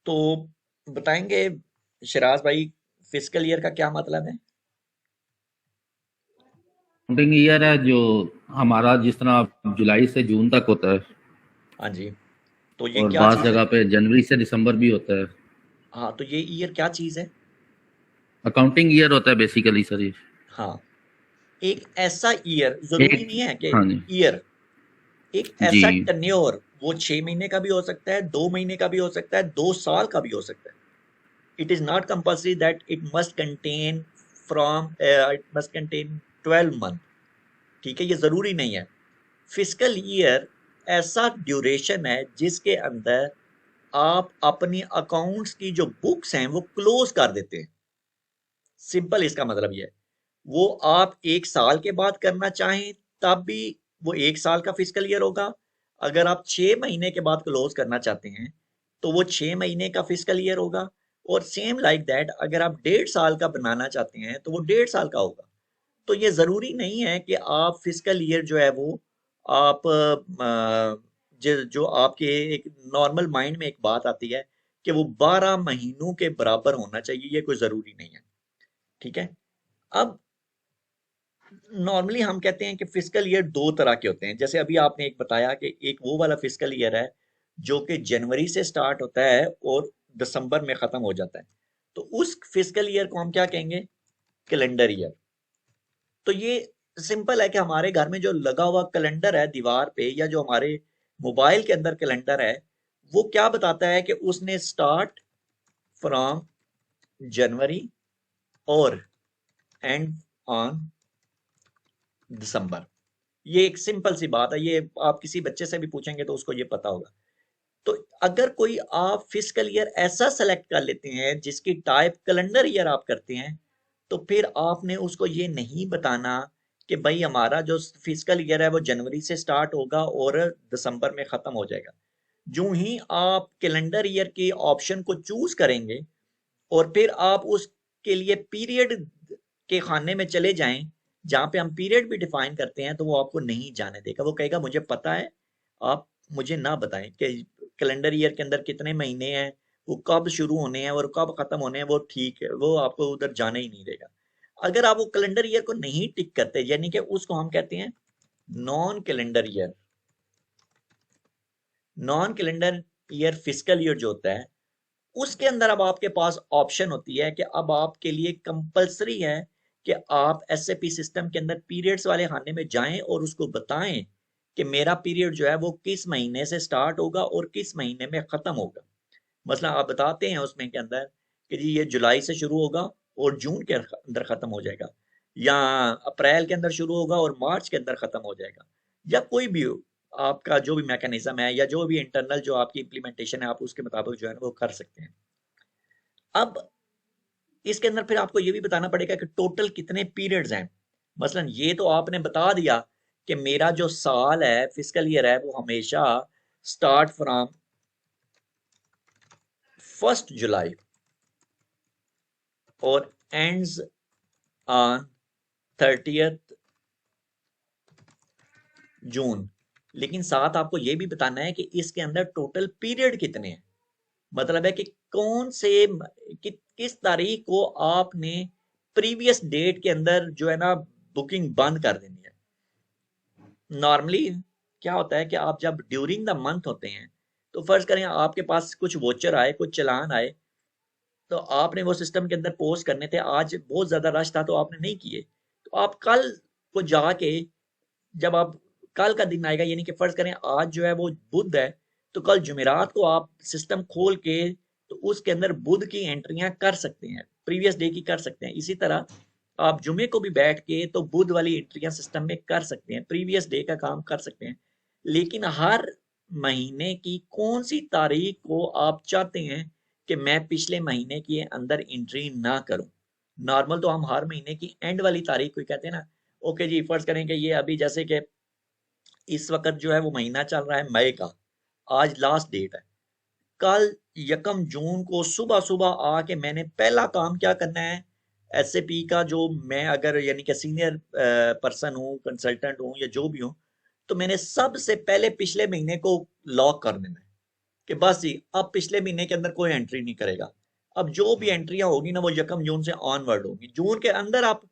तो बताएंगे शिराज भाई, फिस्कल ईयर का क्या मतलब है? अकाउंटिंग ईयर है जो हमारा, जिस तरह जुलाई से जून तक होता है, हाँ जी। तो ये और क्या बाज़ चीज़ है? जगह पे जनवरी से दिसंबर भी होता है। हाँ, तो ये ईयर क्या चीज़ है? अकाउंटिंग ईयर होता है बेसिकली सर ये। हाँ, एक ऐसा ईयर, जरूरी एक, नहीं है कि हाँ जी। ईयर, एक जी। ऐसा टन्योर, वो 6 महीने का भी हो सकता है, 2 महीने का भी हो सकता है, 2 साल का भी हो सकता है। It is not compulsory that it must contain 12 month. ठीक है, ये जरूरी नहीं है। फिस्कल ईयर ऐसा ड्यूरेशन है जिसके अंदर आप अपनी अकाउंट्स की जो बुक्स हैं वो क्लोज कर देते हैं। सिंपल इसका मतलब ये है। वो आप 1 साल के बाद करना चाहें तब भी वो 1 साल का फिस्कल ईयर होगा। अगर आप 6 महीने के बाद क्लोज करना चाहते हैं तो वो 6 महीने का फिस्कल ईयर होगा। और सेम लाइक दैट, अगर आप 1.5 साल का बनाना चाहते हैं तो वो 1.5 साल का होगा। तो ये जरूरी नहीं है कि आप फिस्कल ईयर जो है वो आप जो आपके एक नॉर्मल माइंड में एक बात आती है कि वो 12 महीनों के बराबर होना चाहिए, ये कोई जरूरी नहीं है। ठीक है। अब नॉर्मली हम कहते हैं कि फिस्कल ईयर दो तरह के होते हैं। जैसे अभी आपने एक बताया कि एक वो वाला फिस्कल ईयर है जो कि जनवरी से स्टार्ट होता है और दिसंबर में खत्म हो जाता है। तो उस फिस्कल ईयर को हम क्या कहेंगे? Calendar year. तो ये सिंपल है कि हमारे घर में जो लगा हुआ कैलेंडर है दीवार पे, या जो हमारे मोबाइल के अंदर कैलेंडर है, वो क्या बताता है कि उसने स्टार्ट फ्रॉम जनवरी और एंड ऑन दिसंबर। ये एक सिंपल सी बात है, ये आप किसी बच्चे से भी पूछेंगे तो उसको ये पता होगा। तो अगर कोई आप फिस्कल ईयर ऐसा सेलेक्ट कर लेते हैं जिसकी टाइप कैलेंडर ईयर आप करते हैं, तो फिर आपने उसको ये नहीं बताना कि भाई हमारा जो फिस्कल ईयर है वो जनवरी से स्टार्ट होगा और दिसंबर में खत्म हो जाएगा। जो ही आप कैलेंडर ईयर के ऑप्शन को चूज करेंगे और फिर आप उसके लिए पीरियड के खाने में चले जाएं जहां पे हम पीरियड भी डिफाइन करते हैं, तो वो आपको नहीं जाने देगा। वो कहेगा मुझे पता है, आप मुझे ना बताएं कि कैलेंडर ईयर के अंदर कितने महीने हैं, वो कब शुरू होने हैं और कब खत्म होने हैं। वो ठीक है, वो आपको उधर जाने ही नहीं देगा। अगर आप वो कैलेंडर ईयर को नहीं टिक करते, यानी कि उसको हम कहते हैं non calendar year. Non calendar year fiscal year जो होता है, उसके अंदर अब आपके पास ऑप्शन होती है कि अब आपके लिए कंपलसरी है कि आप एसएपी सिस्टम के अंदर पीरियड्स वाले खाने में जाएं और उसको बताएं कि मेरा पीरियड जो है वो किस महीने से स्टार्ट होगा और किस महीने में खत्म होगा। मसला आप बताते हैं उसमें के अंदर कि जी ये जुलाई से शुरू होगा और जून के अंदर खत्म हो जाएगा, या अप्रैल के अंदर शुरू होगा और मार्च के अंदर खत्म हो जाएगा, या कोई भी हो, आपका जो भी मैकेनिज्म है या जो भी इंटरनल जो आपकी इम्प्लीमेंटेशन है, आप उसके मुताबिक जो है ना वो कर सकते हैं। अब इसके अंदर फिर आपको ये भी बताना पड़ेगा कि टोटल कितने पीरियड्स हैं। मसलन ये तो आपने बता दिया कि मेरा जो साल है, फिस्कल ईयर है, वो हमेशा स्टार्ट फ्रॉम 1 जुलाई और एंड्स ऑन 30 जून। लेकिन साथ आपको ये भी बताना है कि इसके अंदर टोटल पीरियड कितने हैं। मतलब है कि कौन से किस तारीख को आपने प्रीवियस डेट के अंदर जो है ना बुकिंग बंद कर देनी है। नॉर्मली क्या होता है कि आप जब ड्यूरिंग द मंथ होते हैं, तो फर्ज करें आपके पास कुछ वोचर आए, कुछ चालान आए, तो आपने वो सिस्टम के अंदर पोस्ट करने थे, आज बहुत ज्यादा रश था तो आपने नहीं किए। तो आप कल को जाके, जब आप कल का दिन आएगा, यानी कि फर्ज करें आज जो है वो बुध है, तो कल जुमेरात को आप सिस्टम खोल के तो उसके अंदर बुध की एंट्रियां कर सकते हैं, प्रीवियस डे की कर सकते हैं। इसी तरह आप जुमे को भी बैठ के तो बुध वाली एंट्रियां सिस्टम में कर सकते हैं, प्रीवियस डे का काम कर सकते हैं। लेकिन हर महीने की कौन सी तारीख को आप चाहते हैं कि मैं पिछले महीने के अंदर एंट्री ना करूं? नॉर्मल तो हम हर महीने की एंड वाली तारीख को ही कहते हैं ना। ओके जी, फर्ज करें कि ये अभी जैसे कि इस वक्त जो है वो महीना चल रहा है मई का, आज लास्ट डेट है। कल 1 जून को सुबह सुबह आके मैंने पहला काम क्या करना है, एसएपी का जो मैं अगर यानी कि सीनियर पर्सन हूँ, कंसल्टेंट हूँ या जो भी हूँ, तो मैंने सबसे पहले पिछले महीने को लॉक कर देना है। कि बस जी अब पिछले महीने के अंदर कोई एंट्री नहीं करेगा। अब जो भी एंट्रियां होगी ना वो यकम जून से ऑनवर्ड होगी। जून के अंदर आप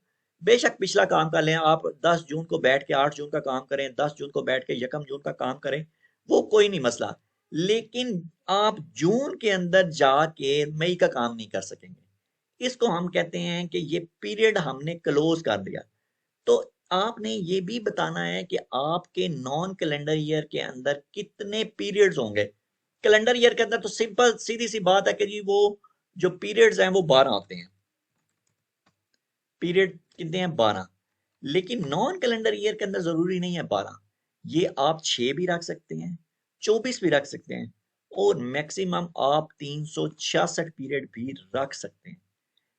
बेशक पिछला काम कर लें, आप 10 जून को बैठ के 8 जून का काम करें, 10 जून को बैठ के यकम जून का काम करें, वो कोई नहीं मसला। लेकिन आप जून के अंदर जाके मई का काम नहीं कर सकेंगे। इसको हम कहते हैं कि ये पीरियड हमने क्लोज कर दिया। तो आपने ये भी बताना है कि आपके नॉन कैलेंडर ईयर के अंदर कितने पीरियड्स होंगे। कैलेंडर ईयर के अंदर तो सिंपल सीधी सी बात है कि जी वो जो पीरियड्स हैं वो 12 होते हैं। पीरियड कितने हैं? 12। लेकिन नॉन कैलेंडर ईयर के अंदर जरूरी नहीं है 12। ये आप 6 भी रख सकते हैं, 24 भी रख सकते हैं, और मैक्सिमम आप 366 पीरियड भी रख सकते हैं।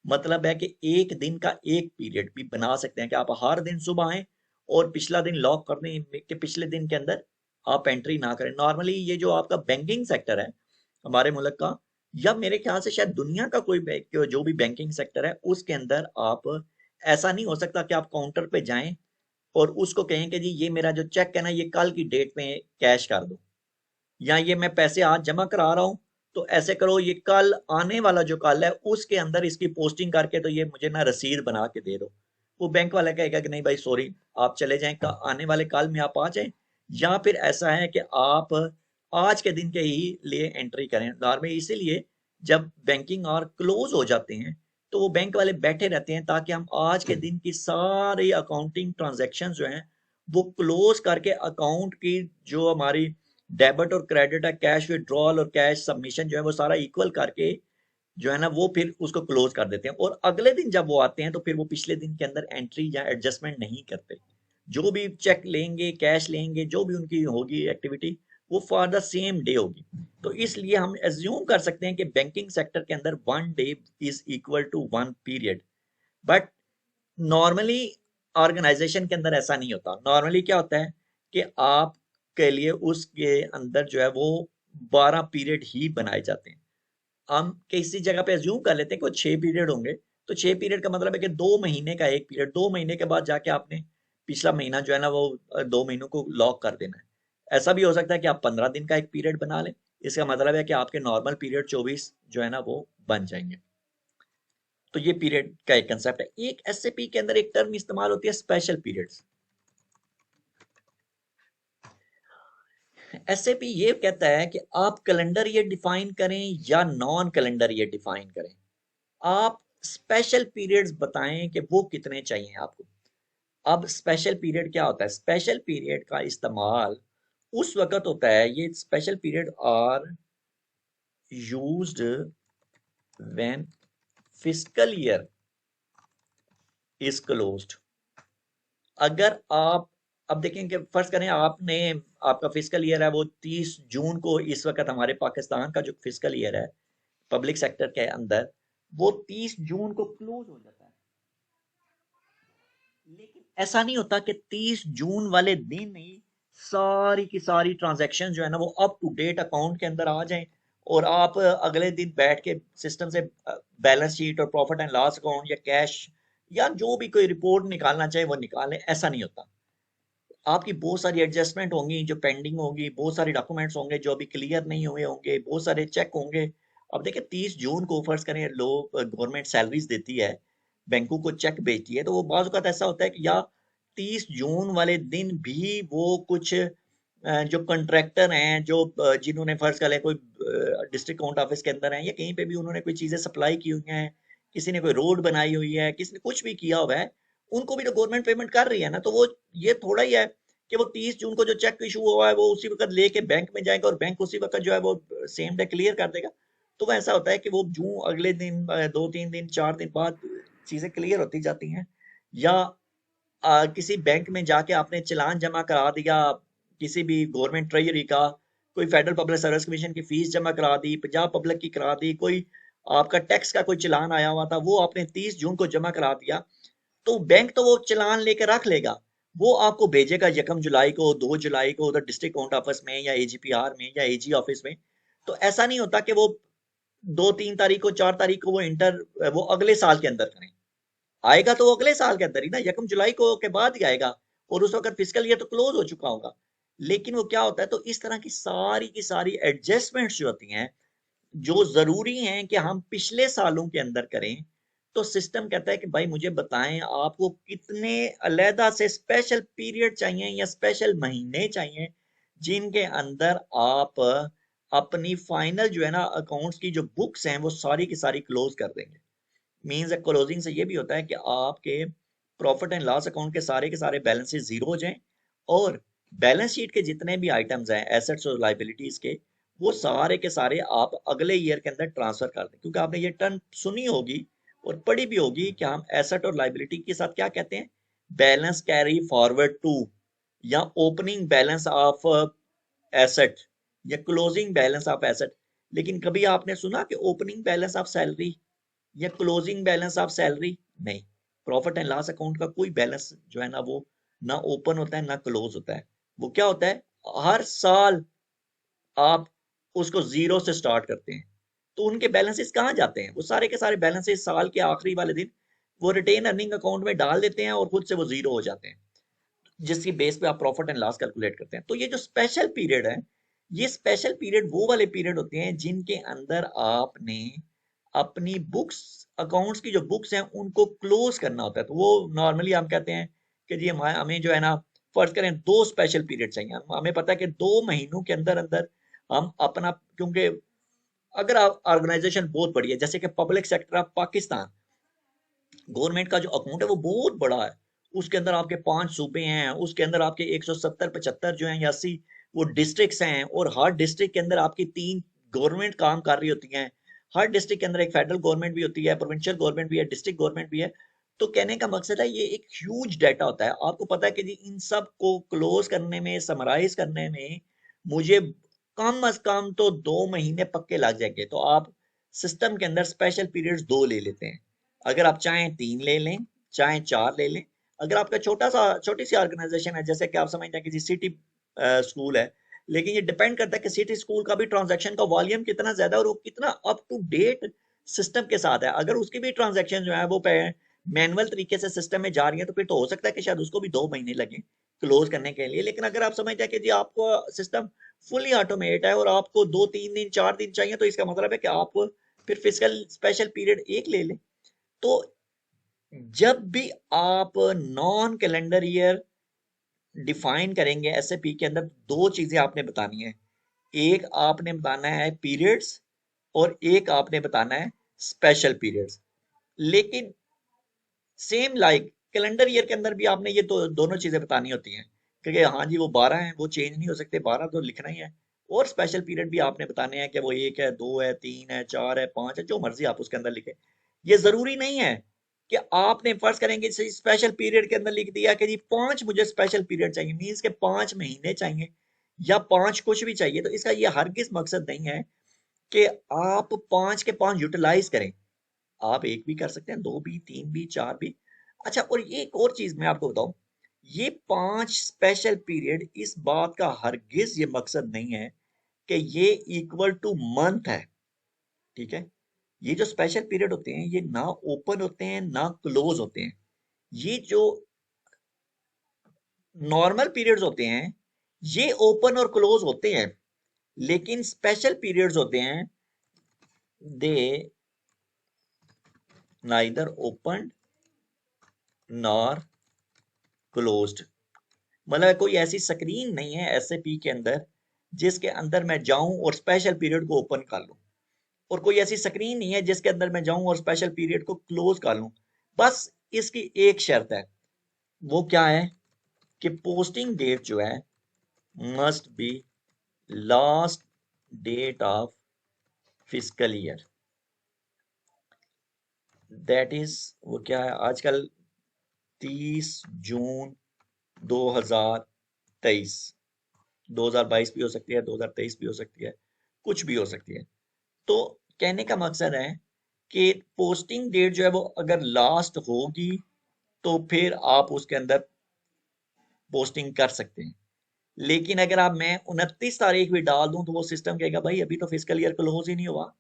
मतलब है कि एक दिन का एक पीरियड भी बना सकते हैं कि आप हर दिन सुबह आए और पिछला दिन लॉक कर दें कि पिछले दिन के अंदर आप एंट्री ना करें। नॉर्मली ये जो आपका बैंकिंग सेक्टर है हमारे मुल्क का, या मेरे ख्याल से शायद दुनिया का कोई जो भी बैंकिंग सेक्टर है उसके अंदर आप ऐसा नहीं हो सकता कि आप काउंटर पे जाएं और उसको कहें कि जी ये मेरा जो चेक है ना ये कल की डेट में कैश कर दो, या ये मैं पैसे आज जमा करा रहा हूँ तो ऐसे करो ये कल आने वाला जो कल है उसके अंदर इसकी पोस्टिंग करके तो ये मुझे ना रसीद बना के दे दो। वो बैंक वाला कहेगा कि नहीं भाई सॉरी, आप चले जाएं, आने वाले कल में आप आ जाएं। या फिर ऐसा है कि आप आज के दिन के ही लिए एंट्री करें। नॉर्मली इसीलिए जब बैंकिंग आवर क्लोज हो जाते हैं तो वो बैंक वाले बैठे रहते हैं ताकि हम आज के दिन की सारी अकाउंटिंग ट्रांजेक्शन जो हैं वो क्लोज करके अकाउंट की जो हमारी डेबिट और क्रेडिट है, कैश विड्रॉल और कैश सबमिशन जो है वो सारा इक्वल करके जो है ना वो फिर उसको क्लोज कर देते हैं। और अगले दिन जब वो आते हैं तो फिर वो पिछले दिन के अंदर एंट्री या एडजस्टमेंट नहीं करते। जो भी चेक लेंगे, कैश लेंगे, जो भी उनकी होगी एक्टिविटी वो फॉर द सेम डे होगी। तो इसलिए हम एज्यूम कर सकते हैं कि बैंकिंग सेक्टर के अंदर 1 day is equal to 1 period. But normally organisation के अंदर ऐसा नहीं होता। नॉर्मली क्या होता है कि आप के लिए उसके अंदर जो है वो 12 पीरियड ही बनाए जाते हैं। हम किसी जगह पे अज्यूम कर लेते हैं कि 6 पीरियड होंगे, तो 6 पीरियड का मतलब है कि 2 महीने का एक पीरियड, 2 महीने के बाद जाके आपने पिछला महीना जो है ना वो 2 महीनों को लॉक कर देना है। ऐसा भी हो सकता है कि आप 15 दिन का एक पीरियड बना लें। इसका मतलब है कि आपके नॉर्मल पीरियड 24 जो है ना वो बन जाएंगे। तो ये पीरियड का एक कंसेप्ट है। एक एसएपी के अंदर एक टर्म इस्तेमाल होती है स्पेशल पीरियड्स। एसएपी ये कहता है कि आप कैलेंडर ईयर डिफाइन करें या नॉन कैलेंडर ईयर डिफाइन करें, आप स्पेशल पीरियड्स बताएं कि वो कितने चाहिए आपको। अब स्पेशल पीरियड क्या होता है? स्पेशल पीरियड का इस्तेमाल उस वक्त होता है, ये special period are used when fiscal year is closed. अगर आप अब देखें कि फर्ज करें आपने आपका फिस्कल ईयर है वो 30 जून को, इस वक्त हमारे पाकिस्तान का जो फिस्कल ईयर है पब्लिक सेक्टर के अंदर वो 30 जून को क्लोज हो जाता है। लेकिन ऐसा नहीं होता कि 30 जून वाले दिन ही सारी की सारी ट्रांजैक्शन जो है ना वो अप टू डेट अकाउंट के अंदर आ जाएं और आप अगले दिन बैठ के सिस्टम से बैलेंस शीट और प्रॉफिट एंड लॉस अकाउंट या कैश या जो भी कोई रिपोर्ट निकालना चाहे वो निकालें। ऐसा नहीं होता। आपकी बहुत सारी एडजस्टमेंट होंगी जो पेंडिंग होगी, बहुत सारे डॉक्यूमेंट्स होंगे जो अभी क्लियर नहीं हुए होंगे, बहुत सारे चेक होंगे। अब देखिए 30 जून को फर्ज करें लोग गवर्नमेंट सैलरीज देती है, बैंकों को चेक भेजती है, तो वो बाज़ औक़ात ऐसा होता है कि या 30 जून वाले दिन भी वो कुछ जो कॉन्ट्रैक्टर हैं जो जिन्होंने फर्ज कर लिया कोई डिस्ट्रिक्ट अकाउंट ऑफिस के अंदर हैं या कहीं पे भी उन्होंने कोई चीज़ें सप्लाई की हुई हैं, किसी ने कोई रोड बनाई हुई है, किसी ने कुछ भी किया हुआ है, उनको भी तो गवर्नमेंट पेमेंट कर रही है ना। तो वो ये थोड़ा ही है कि वो 30 जून को जो चेक इशू हुआ है वो उसी वक्त लेके बैंक में जाएगा और बैंक उसी वक्त जो है वो सेम डे क्लियर कर देगा। तो वो ऐसा होता है कि वो जो अगले दिन 2-3 दिन 4 दिन बाद चीजें क्लियर होती जाती हैं। या किसी बैंक में जाके आपने चालान जमा करा दिया, किसी भी गवर्नमेंट ट्रेजरी का, कोई फेडरल पब्लिक सर्विस कमीशन की फीस जमा करा दी, पंजाब पब्लिक की करा दी, कोई आपका टैक्स का कोई चालान आया हुआ था वो आपने 30 जून को जमा करा दिया, तो बैंक तो वो चालान लेके रख लेगा, वो आपको भेजेगा 1 जुलाई को, 2 जुलाई को उधर डिस्ट्रिक्ट अकाउंट ऑफिस में या एजीपीआर में या एजी ऑफिस में। तो ऐसा नहीं होता कि वो 2-3 तारीख को 4 तारीख को वो अगले साल के अंदर करें। आएगा तो वो अगले साल के अंदर ही ना, 1 जुलाई को के बाद ही आएगा और उस वक्त फिस्कल ईयर तो क्लोज हो चुका होगा। लेकिन वो क्या होता है, तो इस तरह की सारी एडजस्टमेंट्स जो होती हैं, जो जरूरी हैं कि हम पिछले सालों के अंदर करें, तो सिस्टम कहता है कि भाई मुझे बताएं आपको कितने अलहदा से स्पेशल पीरियड चाहिए या स्पेशल महीने चाहिए जिनके अंदर आप अपनी फाइनल जो है ना अकाउंट्स की जो बुक्स हैं वो सारी की सारी क्लोज कर देंगे। मीन्स क्लोजिंग से ये भी होता है कि आपके प्रॉफिट एंड लॉस अकाउंट के सारे बैलेंसेस जीरो हो जाएं, और बैलेंस शीट के जितने भी आइटम्स हैं एसेट्स और लाइबिलिटीज के, वो सारे के सारे आप अगले ईयर के अंदर ट्रांसफर कर दें। क्योंकि आपने ये टर्म सुनी होगी और पढ़ी भी होगी कि हम एसेट और लाइबिलिटी के साथ क्या कहते हैं, बैलेंस कैरी फॉरवर्ड टू, या ओपनिंग बैलेंस ऑफ एसेट, या क्लोजिंग बैलेंस ऑफ एसेट। लेकिन कभी आपने सुना कि ओपनिंग बैलेंस ऑफ सैलरी या क्लोजिंग बैलेंस ऑफ सैलरी? नहीं। प्रॉफिट एंड लॉस अकाउंट का कोई बैलेंस जो है ना वो ना ओपन होता है ना क्लोज होता है। वो क्या होता है, हर साल आप उसको जीरो से स्टार्ट करते हैं। तो उनके बैलेंसेस कहाँ जाते हैं, वो सारे के सारे बैलेंसेस साल के आखिरी वाले दिन वो रिटेन अर्निंग अकाउंट में डाल देते हैं और खुद से वो जीरो हो जाते हैं, जिसकी बेस पे आप प्रॉफिट एंड लॉस कैलकुलेट करते हैं। तो ये जो स्पेशल पीरियड है, ये स्पेशल पीरियड वो वाले पीरियड होते हैं जिनके अंदर आपने अपनी बुक्स, अकाउंट्स की जो बुक्स हैं उनको क्लोज करना होता है। तो वो नॉर्मली हम कहते हैं कि जी हमें जो है ना, फर्ज करें 2 स्पेशल पीरियड चाहिए, हमें पता है कि 2 महीनों के अंदर अंदर हम अपना, क्योंकि अगर आप ऑर्गेनाइजेशन बहुत बड़ी है जैसे कि public sector of Pakistan, government का जो अकाउंट है वो बहुत बड़ा है, उसके अंदर आपके 5 सूबे हैं, उसके अंदर आपके 170-75 जो हैं या 80 वो डिस्ट्रिक्ट्स हैं, और हर डिस्ट्रिक्ट के अंदर आपकी 3 गवर्नमेंट काम कर रही होती हैं। हर डिस्ट्रिक्ट के अंदर एक फेडरल गवर्नमेंट भी होती है, प्रोविंशियल गवर्नमेंट भी है, डिस्ट्रिक्ट गवर्नमेंट भी है। तो कहने का मकसद है ये एक ह्यूज डाटा होता है। आपको पता है कि जी इन सब को क्लोज करने में, समराइज करने में मुझे कम अज कम तो 2 महीने पक्के लग जाएंगे। तो आप सिस्टम के अंदर स्पेशल पीरियड्स 2 ले लेते हैं, अगर आप चाहें 3 ले लें, चाहें 4 ले लें। अगर आपका छोटी सी ऑर्गेनाइजेशन है, जैसे कि आप समझते हैं कि सिटी स्कूल है, लेकिन ये डिपेंड करता है कि सिटी स्कूल का भी ट्रांजैक्शन का वॉल्यूम कितना ज्यादा है और वो कितना अप टू डेट सिस्टम के साथ है। अगर उसकी भी ट्रांजैक्शन जो है वो मैनुअल तरीके से सिस्टम में जा रही है, तो फिर तो हो सकता है कि शायद उसको भी 2 महीने लगे क्लोज करने के लिए। लेकिन अगर आप समझते हैं कि जी आपको सिस्टम फुली ऑटोमेट है और आपको 2-3 दिन 4 दिन चाहिए, तो इसका मतलब है कि आप फिर फिजिकल स्पेशल पीरियड एक ले लें। तो जब भी आप नॉन कैलेंडर ईयर डिफाइन करेंगे एसएपी के अंदर, 2 चीजें आपने बतानी है। एक आपने बताना है पीरियड्स, और एक आपने बताना है स्पेशल पीरियड्स। लेकिन सेम लाइक कैलेंडर ईयर के अंदर भी आपने ये तो दोनों चीजें बतानी होती हैं, क्योंकि हाँ जी वो 12 हैं, वो चेंज नहीं हो सकते, 12 तो लिखना ही है। और स्पेशल पीरियड भी आपने बताने हैं कि वो 1 है, 2 है, 3 है, 4 है, 5 है, जो मर्जी आप उसके अंदर लिखे। ये जरूरी नहीं है कि आपने फर्ज करेंगे स्पेशल पीरियड के अंदर लिख दिया कि जी 5 मुझे स्पेशल पीरियड चाहिए, मीन्स के 5 महीने चाहिए या 5 कुछ भी चाहिए। तो इसका ये हरगिज मकसद नहीं है कि आप 5 के 5 यूटिलाइज करें। आप एक भी कर सकते हैं, 2 भी, 3 भी, 4 भी। अच्छा, और ये एक और चीज मैं आपको बताऊं, ये 5 स्पेशल पीरियड इस बात का हरगिज ये मकसद नहीं है कि ये इक्वल टू मंथ है। ठीक है, ये जो स्पेशल पीरियड होते हैं ये ना ओपन होते हैं ना क्लोज होते हैं। ये जो नॉर्मल पीरियड्स होते हैं ये ओपन और क्लोज होते हैं, लेकिन स्पेशल पीरियड्स होते हैं दे नाइदर ओपन नॉर क्लोज्ड। मतलब कोई ऐसी स्क्रीन नहीं है एसएपी के अंदर जिसके अंदर मैं जाऊं और स्पेशल पीरियड को ओपन कर लूं, और कोई ऐसी स्क्रीन नहीं है जिसके अंदर मैं जाऊं और स्पेशल पीरियड को क्लोज कर लूं। बस इसकी एक शर्त है, वो क्या है कि पोस्टिंग डेट जो है must be last date of physical year. That is, वो क्या है आजकल, 30 जून 2023, 2022 भी हो सकती है, 2023 भी हो सकती है, कुछ भी हो सकती है। तो कहने का मकसद है कि पोस्टिंग डेट जो है वो अगर लास्ट होगी तो फिर आप उसके अंदर पोस्टिंग कर सकते हैं। लेकिन अगर आप मैं 29 तारीख भी डाल दूं तो वो सिस्टम कहेगा भाई अभी तो फिजिकल ईयर क्लोज ही नहीं हुआ,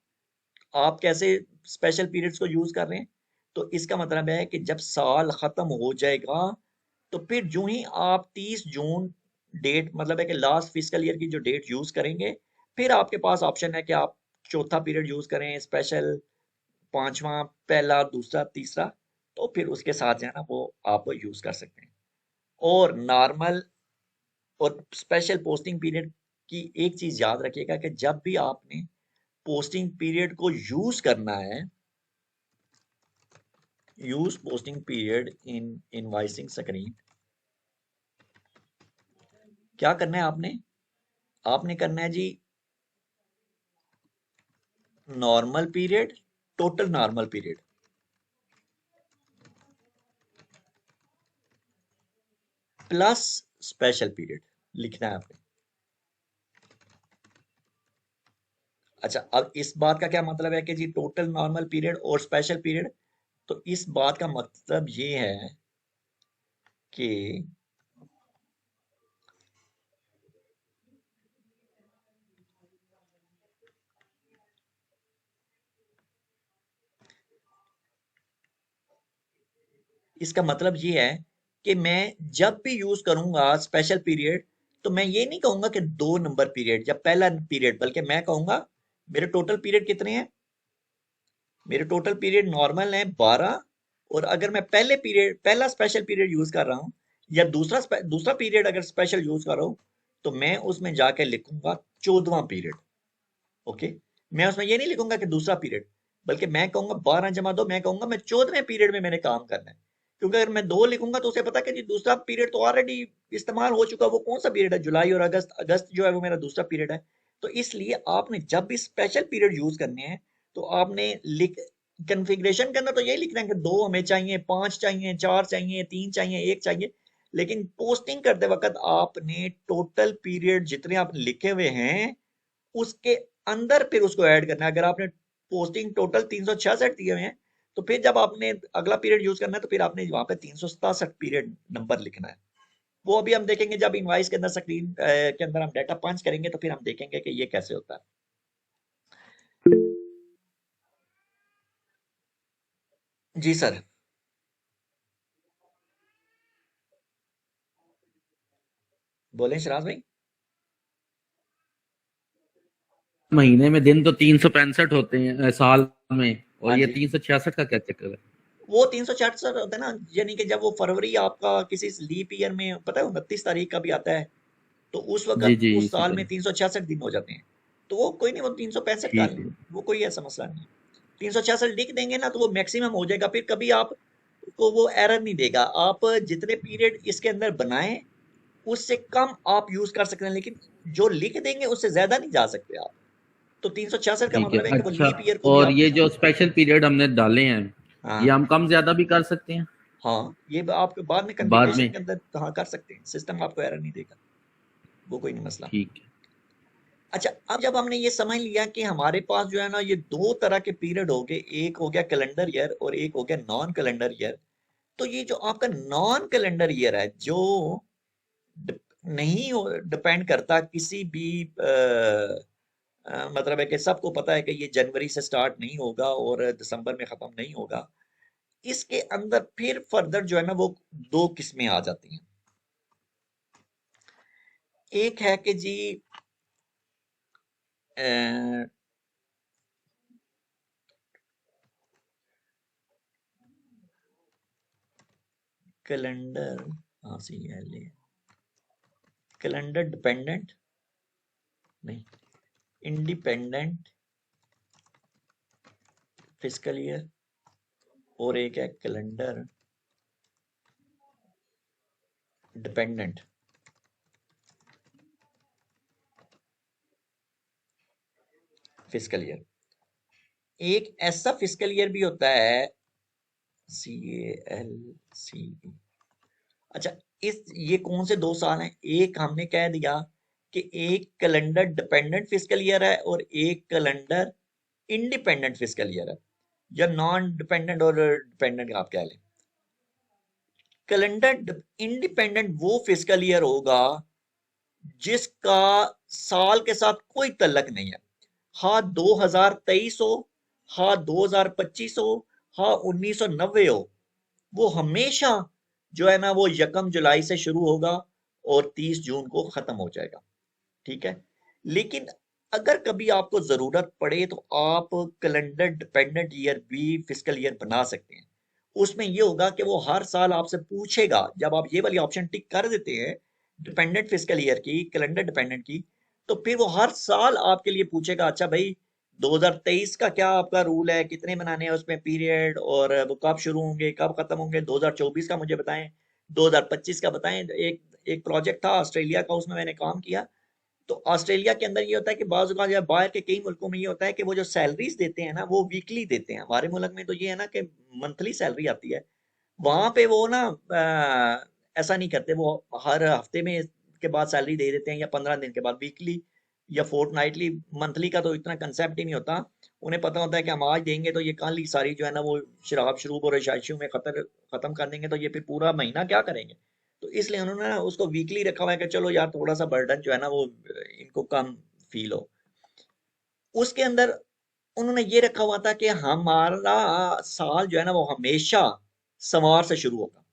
आप कैसे स्पेशल पीरियड्स को यूज कर रहे हैं। तो इसका मतलब है कि जब साल खत्म हो जाएगा तो फिर जो ही आप 30 जून डेट मतलब है कि लास्ट फिजिकल ईयर की जो डेट यूज करेंगे, फिर आपके पास ऑप्शन है कि आप चौथा पीरियड यूज करें, स्पेशल, पांचवा, पहला, दूसरा, तीसरा, तो फिर उसके साथ जो है ना वो आप यूज कर सकते हैं। और नॉर्मल और स्पेशल पोस्टिंग पीरियड की एक चीज याद रखिएगा कि जब भी आपने पोस्टिंग पीरियड को यूज करना है, use posting period in invoicing screen, क्या करना है आपने? आपने करना है जी normal period, total normal period plus special period लिखना है आपने। अच्छा, अब इस बात का क्या मतलब है कि जी टोटल नॉर्मल पीरियड और स्पेशल पीरियड? तो इस बात का मतलब ये है कि इसका मतलब ये है कि मैं जब भी यूज करूंगा स्पेशल पीरियड, तो मैं ये नहीं कहूंगा कि 2 नंबर पीरियड या पहला पीरियड, बल्कि मैं कहूंगा मेरे टोटल पीरियड कितने हैं। मेरे टोटल पीरियड नॉर्मल है 12, और अगर मैं पहला स्पेशल पीरियड यूज कर रहा हूँ या दूसरा पीरियड अगर स्पेशल यूज कर रहा हूँ, तो मैं उसमें जाके लिखूंगा 14वां पीरियड। ओके, मैं उसमें ये नहीं लिखूंगा कि दूसरा पीरियड, बल्कि मैं कहूंगा 12 जमा 2, मैं कहूंगा मैं 14वें पीरियड में मैंने काम करना है। क्योंकि अगर मैं 2 लिखूंगा तो उसे पता कि जी दूसरा पीरियड तो ऑलरेडी इस्तेमाल हो चुका, वो कौन सा पीरियड है, जुलाई और अगस्त, अगस्त जो है वो मेरा दूसरा पीरियड है। तो इसलिए आपने जब भी स्पेशल पीरियड यूज करने हैं, तो आपने लिख कन्फिग्रेशन के अंदर तो यही लिखना है कि 2 हमें चाहिए, 5 चाहिए, 4 चाहिए, 3 चाहिए, 1 चाहिए। लेकिन पोस्टिंग करते वक्त आपने टोटल पीरियड जितने आपने लिखे हुए हैं उसके अंदर फिर उसको ऐड करना है। अगर आपने पोस्टिंग टोटल 366 दिए हुए हैं, तो फिर जब आपने अगला पीरियड यूज करना है, तो फिर आपने वहां पे 367 पीरियड नंबर लिखना है। वो अभी हम देखेंगे जब इनवाइस के अंदर स्क्रीन के अंदर हम डाटा पंच करेंगे, तो फिर हम देखेंगे कि ये कैसे होता है। जी सर। बोले शराज भाई। महीने में दिन तो 365 होते हैं साल में, और हाँ ये जी, 366 का क्या चक्कर है? वो 366 होता है ना, यानी कि जब वो फरवरी आपका किसी लीप ईयर में पता है 29 तारीख का भी आता है, तो उस जी वक्त जी, उस इसी साल में तरह। 366 दिन हो जाते हैं। तो वो कोई नहीं, वो 365 का ठीक लें, है। वो कोई ऐसा मसला नहीं है। 366 लिख देंगे ना तो वो मैक्सिमम हो जाएगा, फिर कभी आप को वो एरर नहीं देगा। आप जितने पीरियड इसके अंदर बनाएं उससे कम आप यूज कर सकते हैं, लेकिन जो लिख देंगे उससे ज्यादा नहीं जा सकते आप। तो 366 का ठीक है, मतलब है कि वो अच्छा। लीप ईयर को भी और आप ये निकाल जो सकते स्पेशल पीरियड हमने डाले हैं, हैं। ये हाँ हम कम ज्यादा भी कर सकते हैं हाँ, ये आप बाद में बाद कॉन्फ़िगरेशन में? के अंदर कहाँ कर सकते हैं, सिस्टम आपको एरर नहीं देगा, वो कोई नहीं मसला। ठीक है। अच्छा, अब जब हमने ये समझ लिया कि हमारे पास जो है ना ये 2 तरह के पीरियड हो गए, एक हो गया कैलेंडर ईयर और एक हो गया नॉन कैलेंडर ईयर। तो ये जो आपका नॉन कैलेंडर ईयर है, जो नहीं डिपेंड करता किसी भी मतलब है कि सबको पता है कि ये जनवरी से स्टार्ट नहीं होगा और दिसंबर में खत्म नहीं होगा, इसके अंदर फिर फर्दर जो है ना वो 2 किस्में आ जाती हैं। एक है कि जी कैलेंडर, हाँ C L A, calendar dependent नहीं, इंडिपेंडेंट फिजिकल ईयर, और एक है कैलेंडर डिपेंडेंट फिजिकल ईयर। एक ऐसा फिजिकल ईयर भी होता है, सी ए एल सी ई। अच्छा, इस ये कौन से 2 साल हैं? एक हमने कह दिया कि एक कैलेंडर डिपेंडेंट फिजिकल ईयर है और एक कैलेंडर इंडिपेंडेंट फिजिकल ईयर है, या नॉन डिपेंडेंट और डिपेंडेंट आप कह लें। कैलेंडर इंडिपेंडेंट वो फिजिकल ईयर होगा जिसका साल के साथ कोई तल्लक नहीं है। हाँ 2023 हो, हाँ 2025 हो, हाँ 1990 हो, वो हमेशा जो है ना वो 1 जुलाई से शुरू होगा और 30 जून को खत्म हो जाएगा, ठीक है। लेकिन अगर कभी आपको जरूरत पड़े तो आप कैलेंडर डिपेंडेंट ईयर भी फिस्कल ईयर बना सकते हैं। उसमें ये होगा कि वो हर साल आपसे पूछेगा, जब आप ये वाली ऑप्शन टिक कर देते हैं डिपेंडेंट फिस्कल ईयर की, कैलेंडर डिपेंडेंट की, तो फिर वो हर साल आपके लिए पूछेगा, अच्छा भाई 2023 का क्या आपका रूल है, कितने मनाने हैं उसमें पीरियड, और वो कब शुरू होंगे कब खत्म होंगे, 2024 का मुझे बताएं, 2025 का बताएं। एक एक प्रोजेक्ट था ऑस्ट्रेलिया का, उसमें मैंने काम किया। तो ऑस्ट्रेलिया के अंदर ये होता है कि बाज़ औक़ात या बाहर के कई मुल्कों में ये होता है कि वो जो सैलरीज देते हैं ना वो वीकली देते हैं। हमारे मुल्क में तो ये है ना कि मंथली सैलरी आती है। वहां पे वो ना ऐसा नहीं करते, वो हर हफ्ते में के बाद सैलरी दे देते हैं या 15 दिन के बाद वीकली या फोर्टनाइटली। मंथली का तो इतना कंसेप्ट ही नहीं होता। उन्हें पता होता है कि हम आज देंगे तो ये कल ही सारी जो है ना वो शराब शरूब और आशाइशों में खत्म कर देंगे, तो ये फिर पूरा महीना क्या करेंगे। तो इसलिए उन्होंने ना उसको वीकली रखा हुआ है कि चलो यार थोड़ा सा बर्डन जो है ना वो इनको कम फील हो। उसके अंदर उन्होंने ये रखा हुआ था कि हमारा साल जो है ना वो हमेशा सोमवार से शुरू होगा,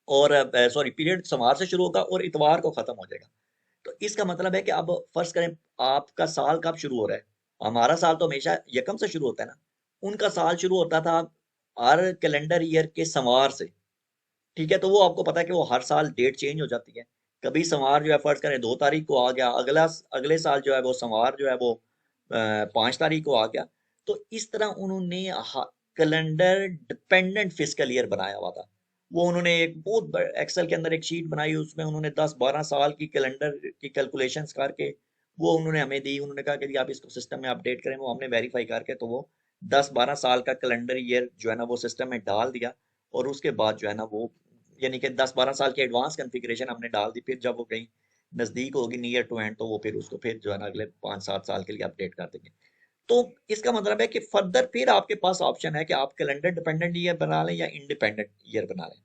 और सॉरी पीरियड सोमवार से शुरू होगा और इतवार को खत्म हो जाएगा। तो इसका मतलब है कि अब फर्ज करें आपका साल कब शुरू हो रहा है। हमारा साल तो हमेशा यकम से शुरू होता है ना, उनका साल शुरू होता था हर कैलेंडर ईयर के सोमवार से, ठीक है। तो वो आपको पता है कि वो हर साल डेट चेंज हो जाती है। कभी सोमवार जो है फर्ज करें 2 तारीख को आ गया, अगले साल जो है वो सोमवार जो है वो 5 तारीख को आ गया। तो इस तरह उन्होंने कैलेंडर डिपेंडेंट फिस्कल ईयर बनाया हुआ था। वो उन्होंने एक बहुत एक्सेल के अंदर एक शीट बनाई, उसमें उन्होंने 10-12 साल की कैलेंडर की कैलकुलेशंस करके वो उन्होंने हमें दी। उन्होंने कहा कि जी आप इसको सिस्टम में अपडेट करें। वो हमने वेरीफाई करके तो वो 10-12 साल का कैलेंडर ईयर जो है ना वो सिस्टम में डाल दिया। और उसके बाद जो है ना वो यानी कि 10-12 साल की एडवांस कॉन्फ़िगरेशन हमने डाल दी। फिर जब वो कहीं नज़दीक होगी नियर टू एंड, तो वो फिर उसको फिर जो है ना अगले 5-7 साल के लिए अपडेट कर देंगे। तो इसका मतलब है कि फर्दर फिर आपके पास ऑप्शन है कि आप कैलेंडर डिपेंडेंट ईयर बना लें या इंडिपेंडेंट ईयर बना लें।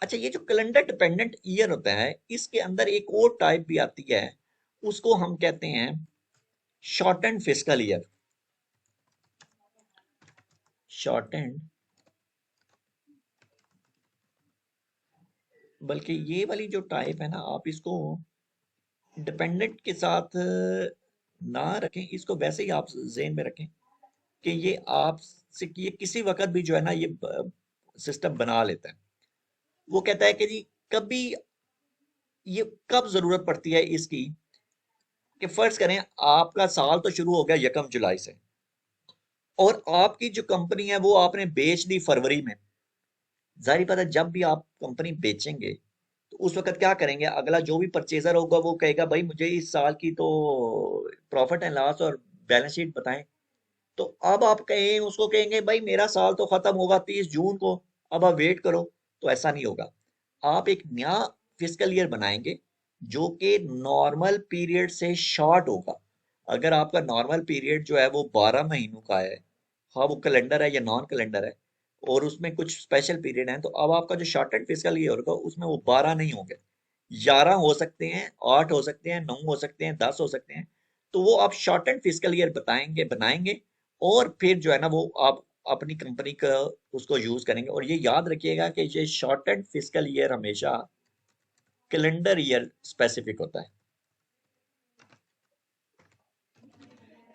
अच्छा, ये जो कैलेंडर डिपेंडेंट ईयर होता है इसके अंदर एक और टाइप भी आती है, उसको हम कहते हैं शॉर्टेंड फिस्कल ईयर। शॉर्टेंड, बल्कि ये वाली जो टाइप है ना आप इसको डिपेंडेंट के साथ ना रखें, इसको वैसे ही आप ज़हन में रखें कि ये आपसे कि ये किसी वक़्त भी जो है ना ये सिस्टम बना लेता है। वो कहता है कि जी कभी ये कब ज़रूरत पड़ती है इसकी, कि फ़र्ज़ करें आपका साल तो शुरू हो गया यकम जुलाई से, और आपकी जो कंपनी है वो आपने बेच दी फरवरी में। ज़ाहिर बात है जब भी आप कंपनी बेचेंगे तो उस वक़्त क्या करेंगे, अगला जो भी परचेज़र होगा वो कहेगा भाई मुझे इस साल की तो प्रॉफ़िट एंड लॉस और बैलेंस शीट बताएँ। तो अब आप कहें उसको कहेंगे भाई मेरा साल तो खत्म होगा 30 जून को, अब आप वेट करो। तो ऐसा नहीं होगा। आप एक नया फिस्कल ईयर बनाएंगे जो कि नॉर्मल पीरियड से शॉर्ट होगा। अगर आपका नॉर्मल पीरियड जो है वो 12 महीनों का है, हाँ वो कैलेंडर है या नॉन कैलेंडर है, और उसमें कुछ स्पेशल पीरियड हैं, तो अब आपका जो शॉर्टेड फिस्कल ईयर होगा उसमें वो 12 नहीं होंगे, 11 हो सकते हैं, 8 हो सकते हैं, 9 हो सकते हैं, 10 हो सकते हैं। तो वो आप शॉर्टेड फिस्कल ईयर बताएंगे बनाएंगे, और फिर जो है ना वो आप अपनी कंपनी का उसको यूज करेंगे। और ये याद रखिएगा कि ये शॉर्टेड फिस्कल ईयर हमेशा कैलेंडर ईयर स्पेसिफिक होता है,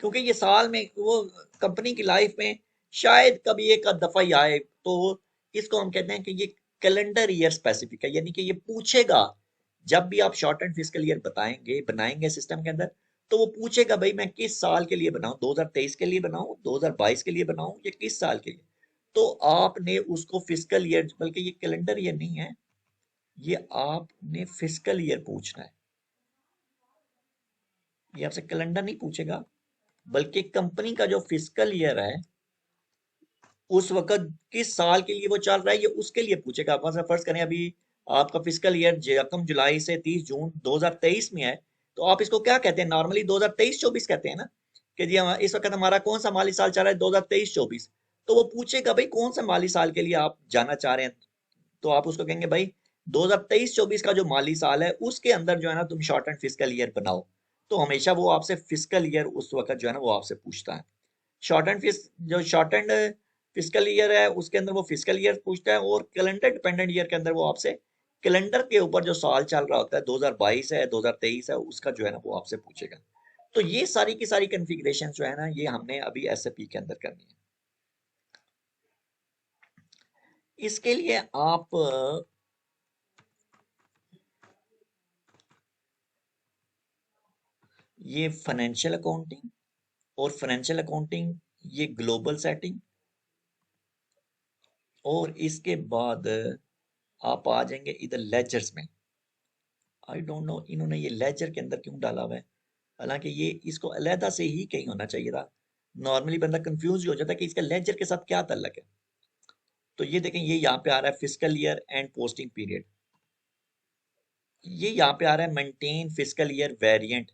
क्योंकि ये साल में वो कंपनी की लाइफ में शायद कभी एक आध दफा ही आए। तो इसको हम कहते हैं कि ये कैलेंडर ईयर स्पेसिफिक है, यानी कि ये पूछेगा जब भी आप शॉर्ट एंड फिस्कल ईयर बताएंगे बनाएंगे सिस्टम के अंदर, तो वो पूछेगा भाई मैं किस साल के लिए बनाऊं, 2023 के लिए बनाऊं, 2022 के लिए बनाऊं, या किस साल के लिए। तो आपने उसको फिस्कल ईयर, बल्कि ये कैलेंडर ईयर नहीं है, ये आपने फिस्कल ईयर पूछना है। ये आपसे कैलेंडर नहीं पूछेगा, बल्कि कंपनी का जो फिस्कल ईयर है उस वक़्त किस साल के लिए वो चल रहा है ये उसके लिए पूछेगा। मतलब फ़र्ज़ करें अभी आपका फ़िस्कल ईयर यकम जुलाई से 30 जून 2023 में है, तो आप इसको क्या कहते हैं नॉर्मली 2023-24 कहते हैं ना, कि जी इस वक़्त हमारा कौन-सा माली साल चल रहा है 2023-24। तो वो पूछेगा भाई कौन-सा माली साल के लिए आप जाना चाह रहे हैं, तो आप उसको कहेंगे भाई 2023-24 का जो माली साल है उसके अंदर जो है ना तुम शॉर्ट एंड फ़िस्कल ईयर बनाओ। तो हमेशा वो आपसे फ़िस्कल ईयर उस वक़्त जो है ना वो आपसे पूछता है। शॉर्ट एंड फिस्कल ईयर है उसके अंदर वो फिस्कल ईयर पूछता है, और कैलेंडर डिपेंडेंट ईयर के अंदर वो आपसे कैलेंडर के ऊपर जो साल चल रहा होता है 2022 है 2023 है उसका जो है ना वो आपसे पूछेगा। तो ये सारी की सारी कॉन्फ़िगरेशन जो है ना ये हमने अभी एसएपी के अंदर करनी है। इसके लिए आप ये फाइनेंशियल अकाउंटिंग और फाइनेंशियल अकाउंटिंग ये ग्लोबल सेटिंग और इसके बाद आप आ जाएंगे इधर लेजर्स में। आई डोंट नो इन्होंने ये लेजर के अंदर क्यों डाला हुआ है, हालांकि ये इसको अलहदा से ही कहीं होना चाहिए था। नॉर्मली बंदा कंफ्यूज हो जाता है कि इसका लेजर के साथ क्या ताल्लुक है। तो ये देखें ये यहाँ पे आ रहा है fiscal year and posting period, ये यहाँ पे आ रहा है मेंटेन फिस्कल ईयर वेरिएंट।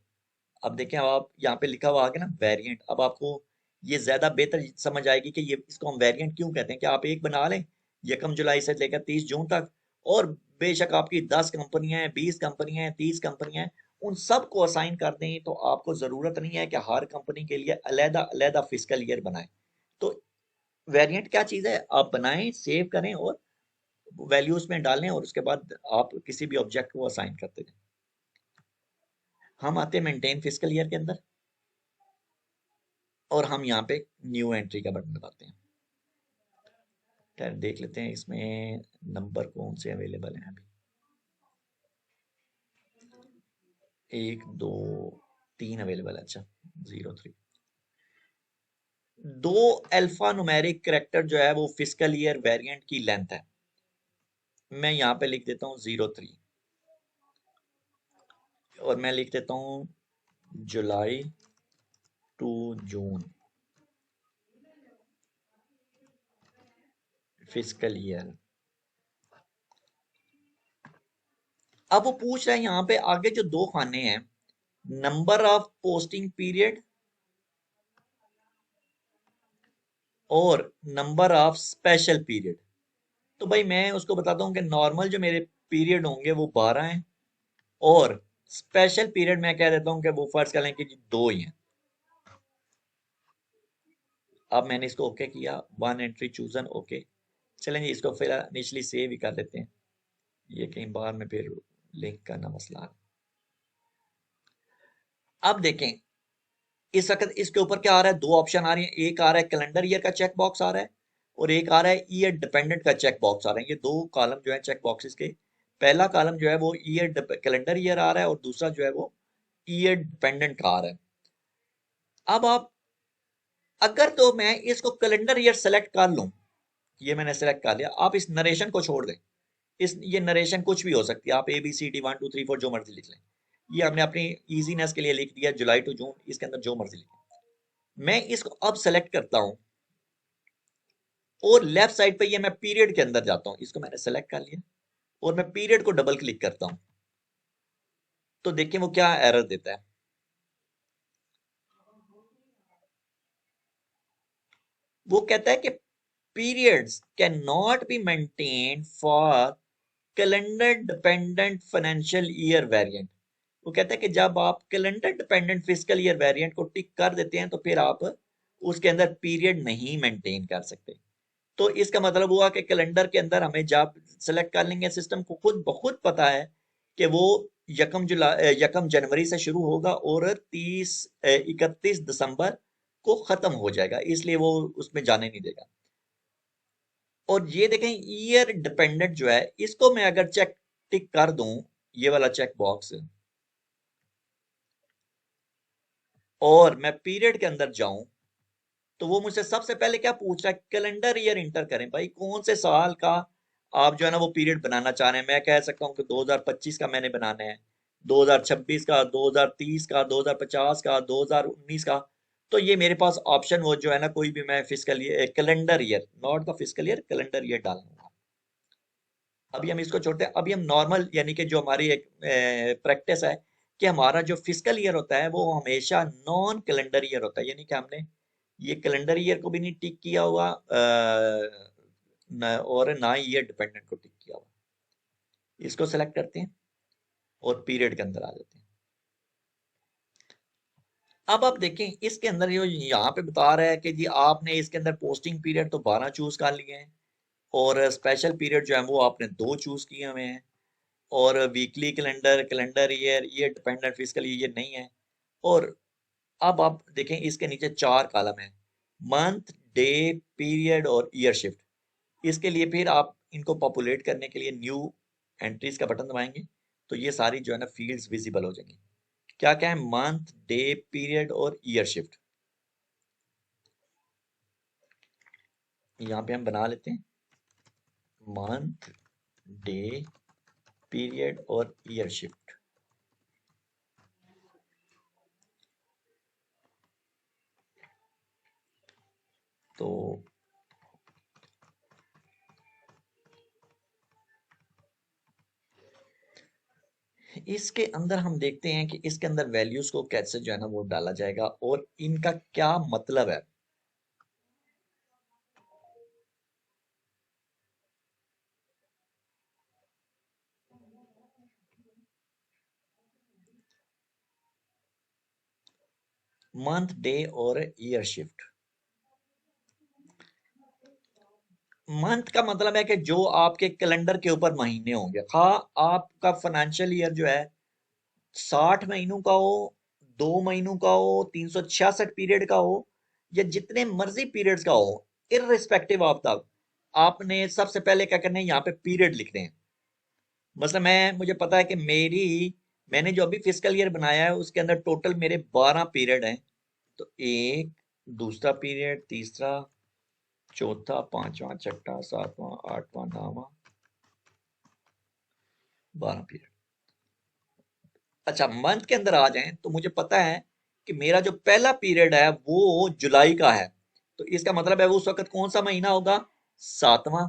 अब देखें आप यहाँ पे लिखा हुआ आ गया ना वेरिएंट, अब आपको ये ज्यादा बेहतर समझ आएगी कि ये इसको हम वेरिएंट क्यों कहते हैं। कि आप एक बना लें 1 जुलाई से लेकर 30 जून तक, और बेशक आपकी 10 कंपनियां हैं 20 कंपनियां हैं 30 कंपनियां हैं, उन सब को असाइन कर दें तो आपको जरूरत नहीं है कि हर कंपनी के लिए अलहदा अलहदा फिस्कल ईयर बनाएं। तो वेरिएंट क्या चीज है, आप बनाएं सेव करें और वैल्यूज में डालें और उसके बाद आप किसी भी ऑब्जेक्ट को असाइन करते हैं। हम आते हैं मेंटेन फिस्कल ईयर के अंदर और हम यहाँ पे न्यू एंट्री का बटन दबाते हैं। खैर देख लेते हैं इसमें नंबर कौन से अवेलेबल हैं अभी। 1 2 3 अवेलेबल है। अच्छा 03 2 अल्फा न्यूमेरिक कैरेक्टर जो है वो फिस्कल ईयर वेरिएंट की लेंथ है। मैं यहाँ पे लिख देता हूँ 03 और मैं लिख देता हूँ जुलाई टू जून फिस्कल ईयर। अब वो पूछ रहा है यहाँ पे आगे जो 2 खाने हैं, नंबर ऑफ पोस्टिंग पीरियड और नंबर ऑफ स्पेशल पीरियड। तो भाई मैं उसको बताता हूँ कि नॉर्मल जो मेरे पीरियड होंगे वो 12 हैं और स्पेशल पीरियड मैं कह देता हूँ कि वो फर्ज कर लें कि 2 ही हैं। अब मैंने इसको ओके किया, 1 एंट्री चूजन ओके। चलें जी इसको फिर इनिशियली सेव ही कर देते हैं, ये कहीं बार में फिर लिंक करना मसला है। अब देखें इस वक्त इसके ऊपर क्या आ रहा है, 2 ऑप्शन आ रही हैं। एक आ रहा है कैलेंडर ईयर का चेक बॉक्स आ रहा है और एक आ रहा है ईयर डिपेंडेंट का चेक बॉक्स आ रहा है। ये 2 कॉलम जो है चेक बॉक्सेस के, पहला कॉलम जो है वो ईयर कैलेंडर ईयर आ रहा है और दूसरा जो है वो ईयर डिपेंडेंट का आ रहा है। अब आप अगर तो मैं इसको कैलेंडर ईयर सेलेक्ट कर लूं, ये मैंने सेलेक्ट कर लिया, आप इस नरेशन को छोड़ दें। इस ये नरेशन कुछ भी हो सकती है, आप ABCD 1 2 3 4 जो मर्जी लिख लें। ये हमने अपनी इजीनेस के लिए लिख दिया जुलाई टू जून, इसके अंदर जो मर्जी लिखें। मैं इसको अब सेलेक्ट करता हूं और लेफ्ट साइड पे ये मैं पीरियड के अंदर जाता हूं, इसको मैंने सेलेक्ट कर लिया और मैं पीरियड को डबल क्लिक करता हूं। तो देखिए वो क्या एरर देता है। वो कहता है कि periods can not be maintained for calendar dependent financial year variant. वो कहता है कि जब आप calendar dependent fiscal year variant को टिक कर देते हैं तो फिर आप उसके अंदर पीरियड नहीं मेंटेन कर सकते। तो इसका मतलब हुआ कि कैलेंडर के अंदर हमें जब सेलेक्ट कर लेंगे, सिस्टम को खुद ब खुद पता है कि वो 1 जनवरी से शुरू होगा और 31 दिसंबर को खत्म हो जाएगा, इसलिए वो उसमें जाने नहीं देगा। और ये देखें ईयर डिपेंडेंट जो है इसको मैं अगर चेक टिक कर दूं, ये वाला चेक बॉक्स, और मैं पीरियड के अंदर जाऊं, तो वो मुझसे सबसे पहले क्या पूछ रहा है, कैलेंडर ईयर इंटर करें। भाई कौन से साल का आप जो है ना वो पीरियड बनाना चाह रहे हैं। मैं कह सकता हूँ कि 2025 का मैंने बनाना है, 2026 का, 2030 का, 2050 का, 2019 का। तो ये मेरे पास ऑप्शन वो जो है ना कोई भी मैं physical calendar year, not the physical year, calendar year डालूंगा। अभी हम इसको छोड़ते हैं। अभी हम नॉर्मल यानी कि जो हमारी एक प्रैक्टिस है कि हमारा जो फिजिकल ईयर होता है वो हमेशा नॉन कैलेंडर ईयर होता है, यानी कि हमने ये कैलेंडर ईयर को भी नहीं टिक किया हुआ और ना ही ईयर डिपेंडेंट को टिक किया हुआ। इसको सेलेक्ट करते हैं और पीरियड के अंदर आ जाते हैं। अब आप देखें इसके अंदर जो यहाँ पे बता रहा है कि जी आपने इसके अंदर पोस्टिंग पीरियड तो 12 चूज कर लिए हैं और स्पेशल पीरियड जो है वो आपने 2 चूज किए हुए हैं। और weekly calendar, calendar year, year dependent physical year नहीं है। और अब आप देखें इसके नीचे 4 कॉलम है, मंथ, डे, पीरियड और ईयर शिफ्ट। इसके लिए फिर आप इनको पॉपुलेट करने के लिए न्यू एंट्रीज का बटन दबाएंगे तो ये सारी जो है ना फील्ड्स विजिबल हो जाएंगी। क्या क्या है? मंथ, डे, पीरियड और ईयर शिफ्ट। यहाँ पे हम बना लेते हैं मंथ, डे, पीरियड और ईयर शिफ्ट। तो इसके अंदर हम देखते हैं कि इसके अंदर वैल्यूज को कैसे जो है ना वो डाला जाएगा और इनका क्या मतलब है। मंथ, डे और ईयर शिफ्ट। मंथ का मतलब है कि जो आपके कैलेंडर के ऊपर महीने होंगे, हाँ आपका फाइनेंशियल ईयर जो है 60 महीनों का हो, 2 महीनों का हो, 366 पीरियड का हो, या जितने मर्जी पीरियड्स का हो, इररिस्पेक्टिव ऑफ द, आपने सबसे पहले क्या करना है, यहाँ पे पीरियड लिखने हैं। मतलब मुझे पता है कि मैंने जो अभी फिजिकल ईयर बनाया है उसके अंदर टोटल मेरे 12 पीरियड हैं। तो एक, दूसरा पीरियड, तीसरा, चौथा, पांचवा, छठा, सातवां, आठवां, नौवां, 12 पीरियड। अच्छा, मंथ के अंदर आ जाएं तो मुझे पता है कि मेरा जो पहला पीरियड है वो जुलाई का है। तो इसका मतलब है वो उस वक्त कौन सा महीना होगा? 7वां,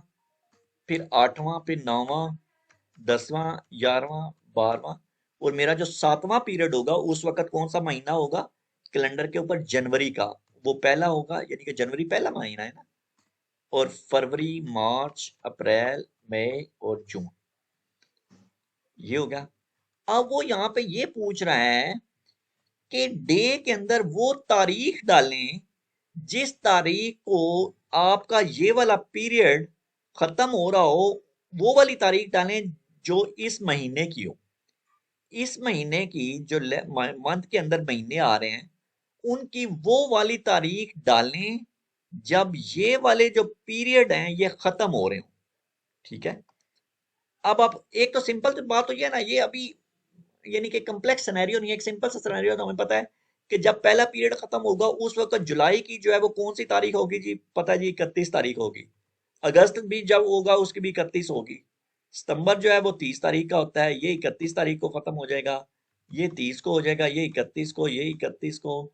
फिर 8वां, फिर 9वां, 10वां, 11वां, 12वां। और मेरा जो 7वां पीरियड होगा उस वक्त कौन सा महीना होगा कैलेंडर के ऊपर? जनवरी का। वो पहला होगा, यानी कि जनवरी पहला महीना है ना। और फरवरी, मार्च, अप्रैल, मई और जून, ये हो गया। अब वो यहाँ पे ये पूछ रहा है कि डे के अंदर वो तारीख डालें जिस तारीख को आपका ये वाला पीरियड खत्म हो रहा हो, वो वाली तारीख डालें जो इस महीने की हो। इस महीने की जो मंथ के अंदर महीने आ रहे हैं उनकी वो वाली तारीख डालें जब ये वाले जो पीरियड हैं ये खत्म हो रहे हो। ठीक है। अब आप एक तो सिंपल तो बात तो ये है ना, ये अभी यानी कि कम्प्लेक्स सिनेरियो नहीं है, एक सिंपल सा सिनेरियो। तो हमें पता है कि जब पहला पीरियड खत्म होगा उस वक्त जुलाई की जो है वो कौन सी तारीख होगी जी? पता है जी, 31 तारीख होगी। अगस्त भी जब होगा उसकी भी 31 होगी। सितंबर जो है वो 30 तारीख का होता है, ये 31 तारीख को खत्म हो जाएगा। ये 30 को हो जाएगा, ये 31 को, ये 31 को।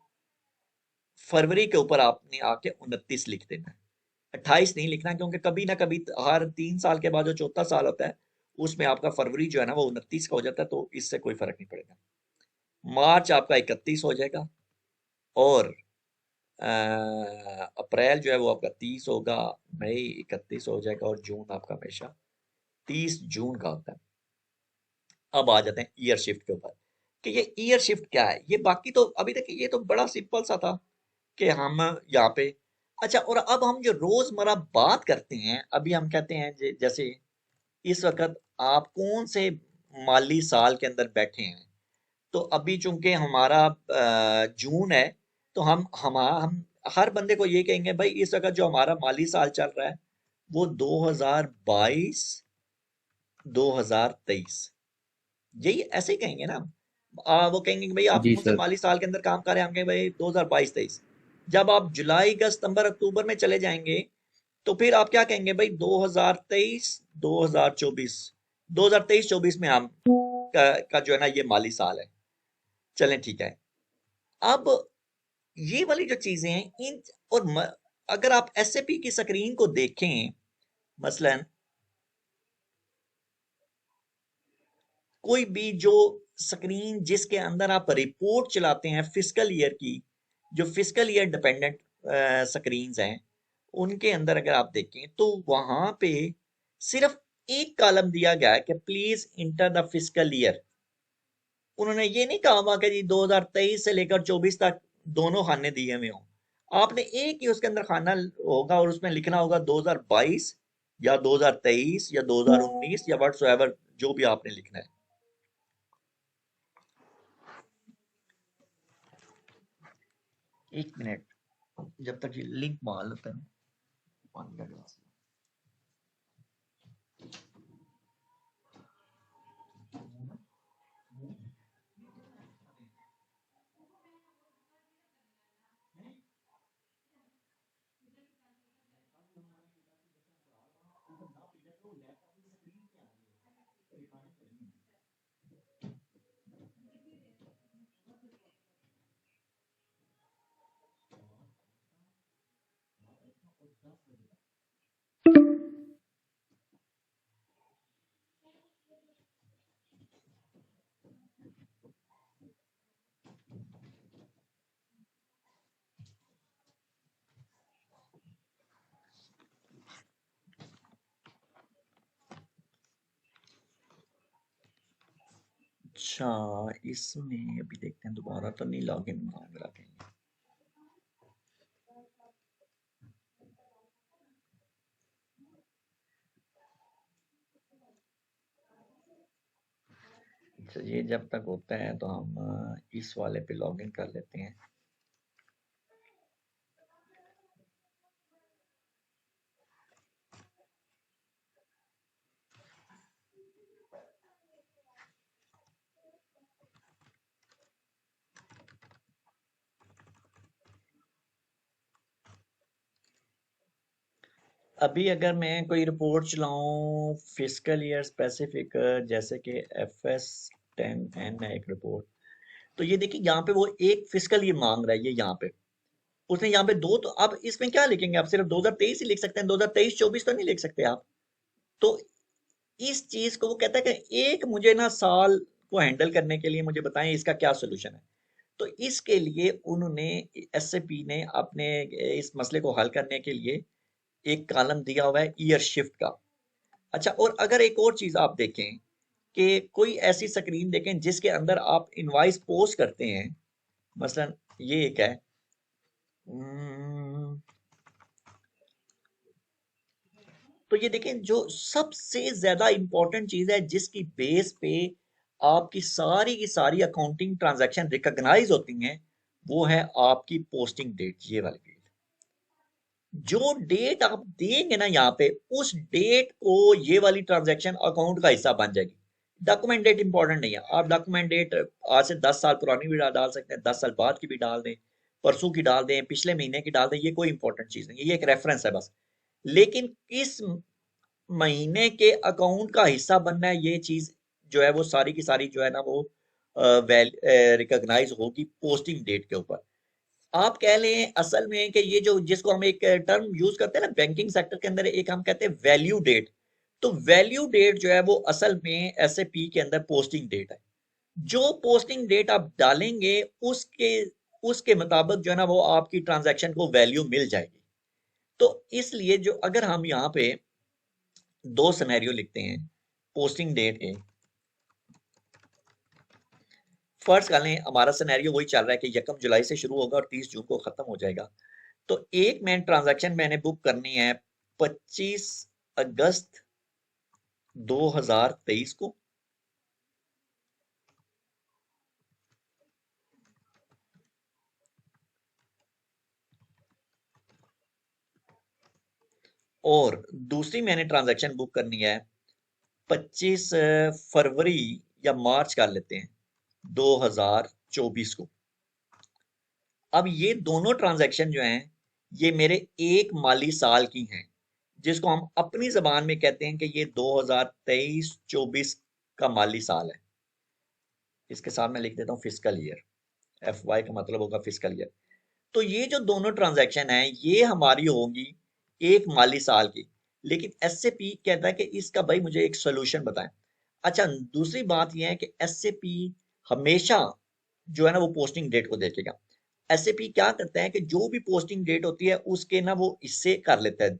फरवरी के ऊपर आपने आके 29 लिख देना है, 28 नहीं लिखना, क्योंकि कभी ना कभी हर 3 साल के बाद जो चौथा साल होता है उसमें आपका फरवरी जो है ना वो 29 का हो जाता है, तो इससे कोई फर्क नहीं पड़ेगा। मार्च आपका 31 हो जाएगा और अप्रैल जो है वो आपका 30 होगा, मई 31 हो जाएगा और जून आपका हमेशा 30 जून का होता है। अब आ जाते हैं ईयर शिफ्ट के ऊपर कि ये ईयर शिफ्ट क्या है। ये बाकी तो अभी तक ये तो बड़ा सिंपल सा था कि हम यहाँ पे। अच्छा, और अब हम जो रोजमर्रा बात करते हैं, अभी हम कहते हैं जैसे इस वक्त आप कौन से माली साल के अंदर बैठे हैं। तो अभी चूंकि हमारा जून है, तो हम हर बंदे को ये कहेंगे भाई इस वक्त जो हमारा माली साल चल रहा है वो 2022 2023, यही ऐसे ही कहेंगे ना। वो कहेंगे कि भाई आप जी कौन से सर। माली साल के अंदर काम कर रहे हैं, हम कहेंगे भाई 2022-23। जब आप जुलाई, अगस्त, सितंबर, अक्टूबर में चले जाएंगे तो फिर आप क्या कहेंगे भाई? 2023 2024, 2023-24 में हम का जो है ना ये माली साल है। चलें, ठीक है। अब ये वाली जो चीजें हैं इन, और अगर आप एसएपी की स्क्रीन को देखें, मसलन कोई भी जो स्क्रीन जिसके अंदर आप रिपोर्ट चलाते हैं फिजिकल ईयर की, जो फिजिकल ईयर डिपेंडेंट स्क्रीन्स हैं, उनके अंदर अगर आप देखें तो वहां पे सिर्फ एक कॉलम दिया गया है कि please enter the physical year. उन्होंने ये नहीं कहा हुआ कि जी 2023 से लेकर 24 तक दोनों खाने दिए हुए हों। आपने एक ही उसके अंदर खाना होगा और उसमें लिखना होगा 2022 या 2023 या 2019 या व्हाट्सएवर जो भी आपने लिखना है। एक मिनट, जब तक ये लिंक मार लेते हैं। पानी का गिलास। अच्छा, इसमें अभी देखते हैं, दोबारा तो नहीं लॉगिन मांग रहा कहीं। अच्छा, ये जब तक होता है तो हम इस वाले पे लॉगिन कर लेते हैं। अभी अगर मैं कोई रिपोर्ट चलाऊं फिस्कल ईयर स्पेसिफिक, जैसे कि FS10N है एक रिपोर्ट, तो ये देखिए यहाँ पे वो एक फिस्कल ईयर मांग रहा है, ये यहाँ पे उसने यहाँ पे दो, तो अब इसमें क्या लिखेंगे? आप सिर्फ 2023 ही लिख सकते हैं, 2023-24 तो नहीं लिख सकते आप। तो इस चीज को वो कहता है कि एक मुझे ना साल को हैंडल करने के लिए मुझे बताएं इसका क्या सोल्यूशन है। तो इसके लिए उन्होंने, एसएपी ने अपने इस मसले को हल करने के लिए एक कॉलम दिया हुआ है ईयर शिफ्ट का। अच्छा, और अगर एक और चीज आप देखें कि कोई ऐसी स्क्रीन देखें जिसके अंदर आप इनवाइस पोस्ट करते हैं, मसलन ये एक है, तो ये देखें जो सबसे ज्यादा इंपॉर्टेंट चीज है जिसकी बेस पे आपकी सारी की सारी अकाउंटिंग ट्रांजैक्शन रिकॉग्नाइज होती हैं, वो है आपकी पोस्टिंग डेट, ये वाली फील्ड। जो डेट आप देंगे ना यहाँ पे, उस डेट को ये वाली ट्रांजैक्शन अकाउंट का हिस्सा बन जाएगी। डॉक्यूमेंट डेट इंपॉर्टेंट नहीं है, आप डॉक्यूमेंट डेट आज से 10 साल पुरानी भी डाल सकते हैं, 10 साल बाद की भी डाल दें, परसों की डाल दें, पिछले महीने की डाल दें, ये कोई इंपॉर्टेंट चीज नहीं है, ये एक रेफरेंस है बस। लेकिन किस महीने के अकाउंट का हिस्सा बनना है, ये चीज जो है वो सारी की सारी जो है ना वो रिकॉग्नाइज होगी पोस्टिंग डेट के ऊपर। आप कह लें असल में कि ये जो जिसको हम एक टर्म यूज करते हैं ना बैंकिंग सेक्टर के अंदर, एक हम कहते हैं वैल्यू डेट। तो वैल्यू डेट जो है वो असल में एसएपी के अंदर पोस्टिंग डेट है। जो पोस्टिंग डेट आप डालेंगे उसके उसके मुताबिक जो है ना वो आपकी ट्रांजैक्शन को वैल्यू मिल जाएगी। तो इसलिए जो अगर हम यहाँ पे दो सिनेरियो लिखते हैं पोस्टिंग डेट के, फर्स्ट कर लें हमारा सिनेरियो वही चल रहा है कि 1 जुलाई से शुरू होगा और 30 जून को खत्म हो जाएगा। तो एक ट्रांजैक्शन मैंने बुक करनी है 25 अगस्त 2023 को, और दूसरी मैंने ट्रांजैक्शन बुक करनी है 25 फरवरी या मार्च कर लेते हैं 2024 को। अब ये दोनों ट्रांजैक्शन जो हैं ये मेरे एक माली साल की हैं, जिसको हम अपनी जबान में कहते हैं कि ये 2023-24 का माली साल है। इसके साथ मैं लिख देता हूँ फिस्कल ईयर, FY का मतलब होगा फिस्कल ईयर। तो ये जो दोनों ट्रांजैक्शन है ये हमारी होगी एक माली साल की। लेकिन एसएपी कहता है कि इसका भाई मुझे एक सोल्यूशन बताएं। अच्छा, दूसरी बात यह है कि एसएपी हमेशा जो है ना वो पोस्टिंग डेट को देखेगा। एसएपी क्या करता है कि जो भी पोस्टिंग डेट होती है उसके ना वो इससे कर लेता है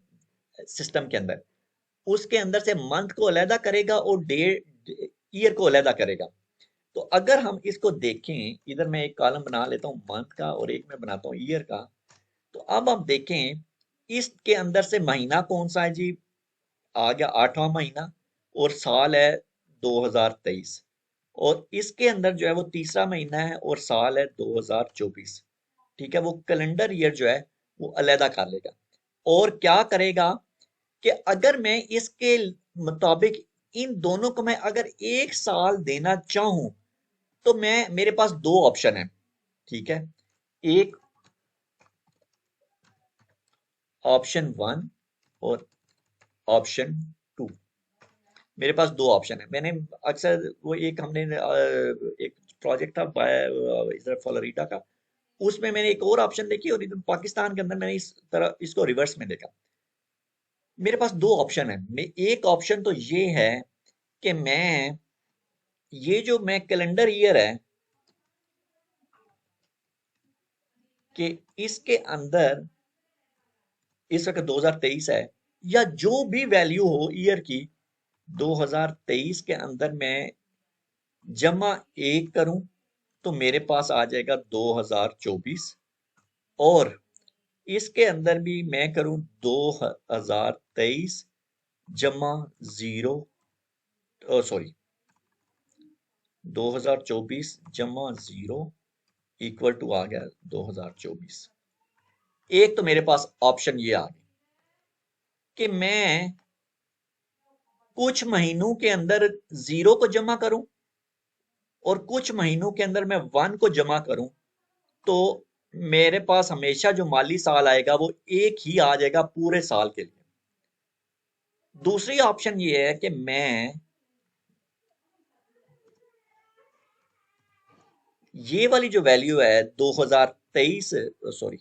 सिस्टम के अंदर, उसके अंदर से मंथ को अलहदा करेगा और डेट ईयर को अलहदा करेगा। तो अगर हम इसको देखें, इधर मैं एक कॉलम बना लेता हूँ मंथ का और एक मैं बनाता हूँ ईयर का। तो अब आप देखें इसके अंदर से महीना कौन सा है जी, आ गया 8वां महीना, और साल है 2023 और इसके अंदर जो है वो तीसरा महीना है और साल है 2024। ठीक है, वो कैलेंडर ईयर जो है वो अलहदा कर लेगा और क्या करेगा कि अगर मैं इसके मुताबिक इन दोनों को मैं अगर एक साल देना चाहूं तो मैं मेरे पास दो ऑप्शन है। ठीक है, एक ऑप्शन 1 और ऑप्शन 2। मेरे पास दो ऑप्शन है। मैंने अक्सर वो एक हमने एक प्रोजेक्ट था इधर फ्लोरिडा का, उसमें मैंने एक और ऑप्शन देखी और इधर पाकिस्तान के अंदर मैंने इस तरह इसको रिवर्स में देखा। मेरे पास दो ऑप्शन है। एक ऑप्शन तो ये है कि मैं ये जो मैं कैलेंडर ईयर है कि इसके अंदर इस वक्त 2023 है या जो भी वैल्यू हो ईयर की 2023 के अंदर मैं जमा एक करूं तो मेरे पास आ जाएगा 2024 और इसके अंदर भी मैं करूं 2023 जमा जीरो सॉरी 2024 जमा जीरो इक्वल टू आ गया 2024। एक तो मेरे पास ऑप्शन ये आ गया कि मैं कुछ महीनों के अंदर जीरो को जमा करूं और कुछ महीनों के अंदर मैं 1 को जमा करूं तो मेरे पास हमेशा जो माली साल आएगा वो एक ही आ जाएगा पूरे साल के लिए। दूसरी ऑप्शन ये है कि मैं ये वाली जो वैल्यू है 2023 सॉरी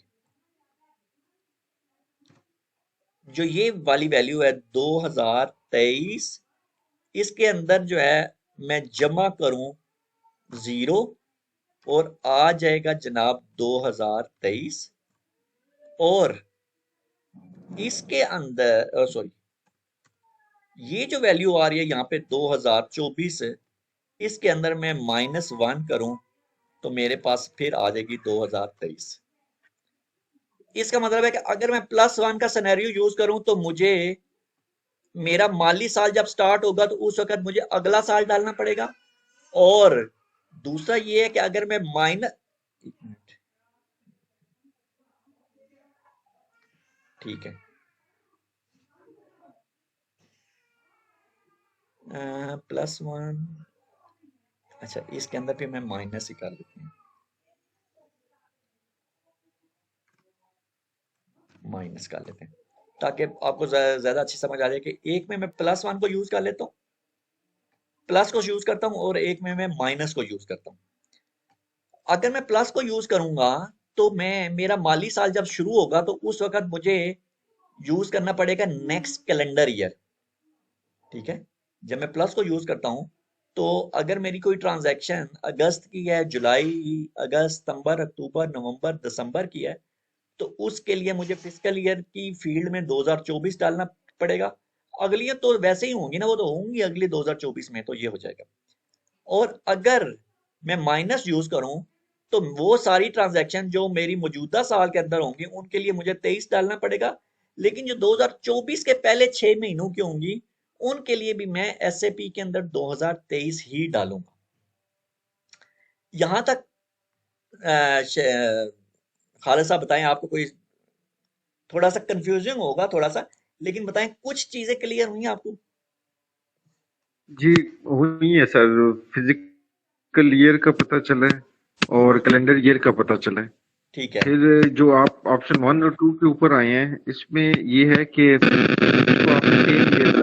जो ये वाली वैल्यू है 2023 इसके अंदर जो है मैं जमा करूं जीरो और आ जाएगा जनाब 2023 और इसके अंदर सॉरी ये जो वैल्यू आ रही है यहाँ पे 2024 इसके अंदर मैं -1 करूं तो मेरे पास फिर आ जाएगी 2023। इसका मतलब है कि अगर मैं +1 का सिनेरियो यूज करूं तो मुझे मेरा माली साल जब स्टार्ट होगा तो उस वक्त मुझे अगला साल डालना पड़ेगा और दूसरा ये है कि अगर मैं माइनस ठीक है +1 अच्छा इसके अंदर भी मैं माइनस ही कर देती हूँ माइनस कर लेते हैं ताकि आपको ज्यादा अच्छी समझ आ जाए कि एक में मैं +1 को यूज कर लेता हूँ प्लस को यूज करता हूँ और एक में मैं माइनस को यूज करता हूँ। अगर मैं प्लस को यूज करूंगा तो मैं मेरा माली साल जब शुरू होगा तो उस वक्त मुझे यूज करना पड़ेगा नेक्स्ट कैलेंडर ईयर। ठीक है, जब मैं प्लस को यूज करता हूं तो अगर मेरी कोई ट्रांजैक्शन अगस्त की है, जुलाई, अगस्त, सितंबर, अक्टूबर, नवंबर, दिसंबर की है तो उसके लिए मुझे फिस्कल ईयर की फील्ड में 2024 डालना पड़ेगा। अगली तो वैसे ही होंगी ना, वो तो होंगी अगली 2024 में, तो ये हो जाएगा। और अगर मैं माइनस यूज करूं तो वो सारी ट्रांजैक्शन जो मेरी मौजूदा साल के अंदर होंगी उनके लिए मुझे 23 डालना पड़ेगा, लेकिन जो 2024 के पहले 6 महीनों की होंगी उनके लिए भी मैं एसएपी के अंदर 2023 ही डालूंगा। यहां तक खालिद साहब बताएं, आपको कोई थोड़ा सा कंफ्यूजिंग होगा थोड़ा सा, लेकिन बताएं कुछ चीजें क्लियर हुई आपको? जी हुई है सर। फिजिकल ईयर का पता चला है और कैलेंडर ईयर का पता चला है। ठीक है, फिर जो आप ऑप्शन 1 और 2 के ऊपर आए हैं इसमें ये है कि इसको आप सेम ईयर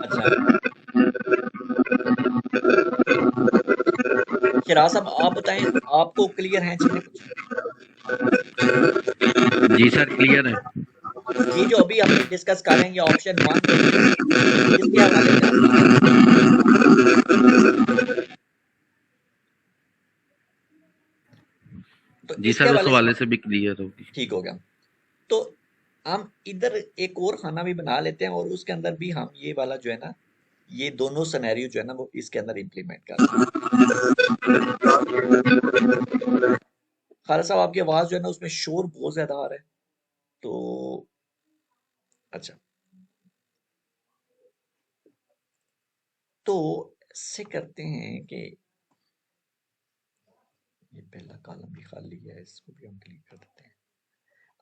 अच्छा शिराज साहब आप बताएं, आपको क्लियर हैं चीजें कुछ? जी सर क्लियर है। ये जो अभी हम डिस्कस कर रहे हैं ये ऑप्शन 1 और 2 इसके हवाले से आपको तो जी इसके सर उस हवाले से हवाले से भी क्लियर होगी। ठीक हो गया। तो हम इधर एक और खाना भी बना लेते हैं और उसके अंदर भी हम ये वाला जो है ना ये दोनों सिनेरियो जो है ना वो इसके अंदर इम्प्लीमेंट करते हैं। खालिद साहब आपकी आवाज जो है ना उसमें शोर बहुत ज्यादा आ रहा है, तो अच्छा, तो ऐसे करते हैं कि ये पहला कॉलम भी खाली है, इसको भी हम क्लिक कर देते हैं।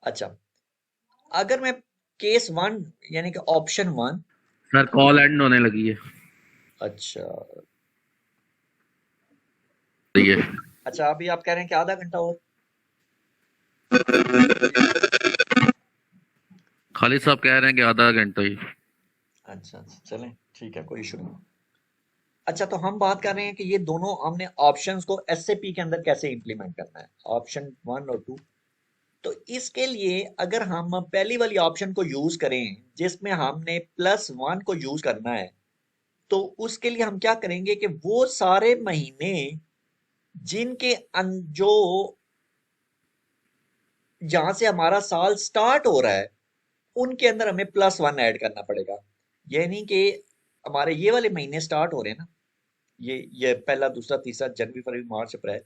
अच्छा, अगर मैं केस 1 यानी कि ऑप्शन 1, सर कॉल एंड होने लगी है। अच्छा सही है। अच्छा, अभी आप कह रहे हैं कि आधा घंटा और? खालिद साहब कह रहे हैं कि आधा घंटा ही। अच्छा अच्छा, चलें ठीक है, कोई इशू नहीं। अच्छा, तो हम बात कर रहे हैं कि ये दोनों हमने ऑप्शंस को एसएपी के अंदर कैसे इंप्लीमेंट करना है, ऑप्शन 1 और 2। तो इसके लिए अगर हम पहली वाली ऑप्शन को यूज करें जिसमें हमने +1 को यूज करना है, तो उसके लिए हम क्या करेंगे कि वो सारे महीने जिनके जो जहां से हमारा साल स्टार्ट हो रहा है उनके अंदर हमें +1 ऐड करना पड़ेगा। यानी कि हमारे ये वाले महीने स्टार्ट हो रहे हैं ना, ये पहला, दूसरा, तीसरा, जनवरी, फरवरी, मार्च, अप्रैल,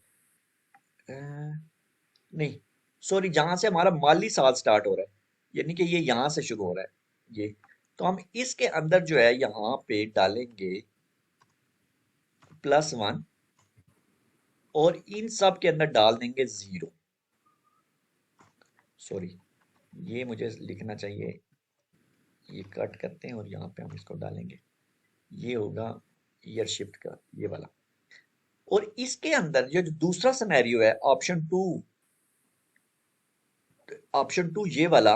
नहीं सॉरी, जहां से हमारा माली साल स्टार्ट हो रहा है, यानी कि ये यहां से शुरू हो रहा है ये, तो हम इसके अंदर जो है यहाँ पे डालेंगे +1 और इन सब के अंदर डाल देंगे 0। सॉरी, ये मुझे लिखना चाहिए, ये कट करते हैं और यहाँ पे हम इसको डालेंगे, ये होगा ईयर शिफ्ट का ये वाला। और इसके अंदर जो दूसरा सिनेरियो है ऑप्शन 2 ये वाला,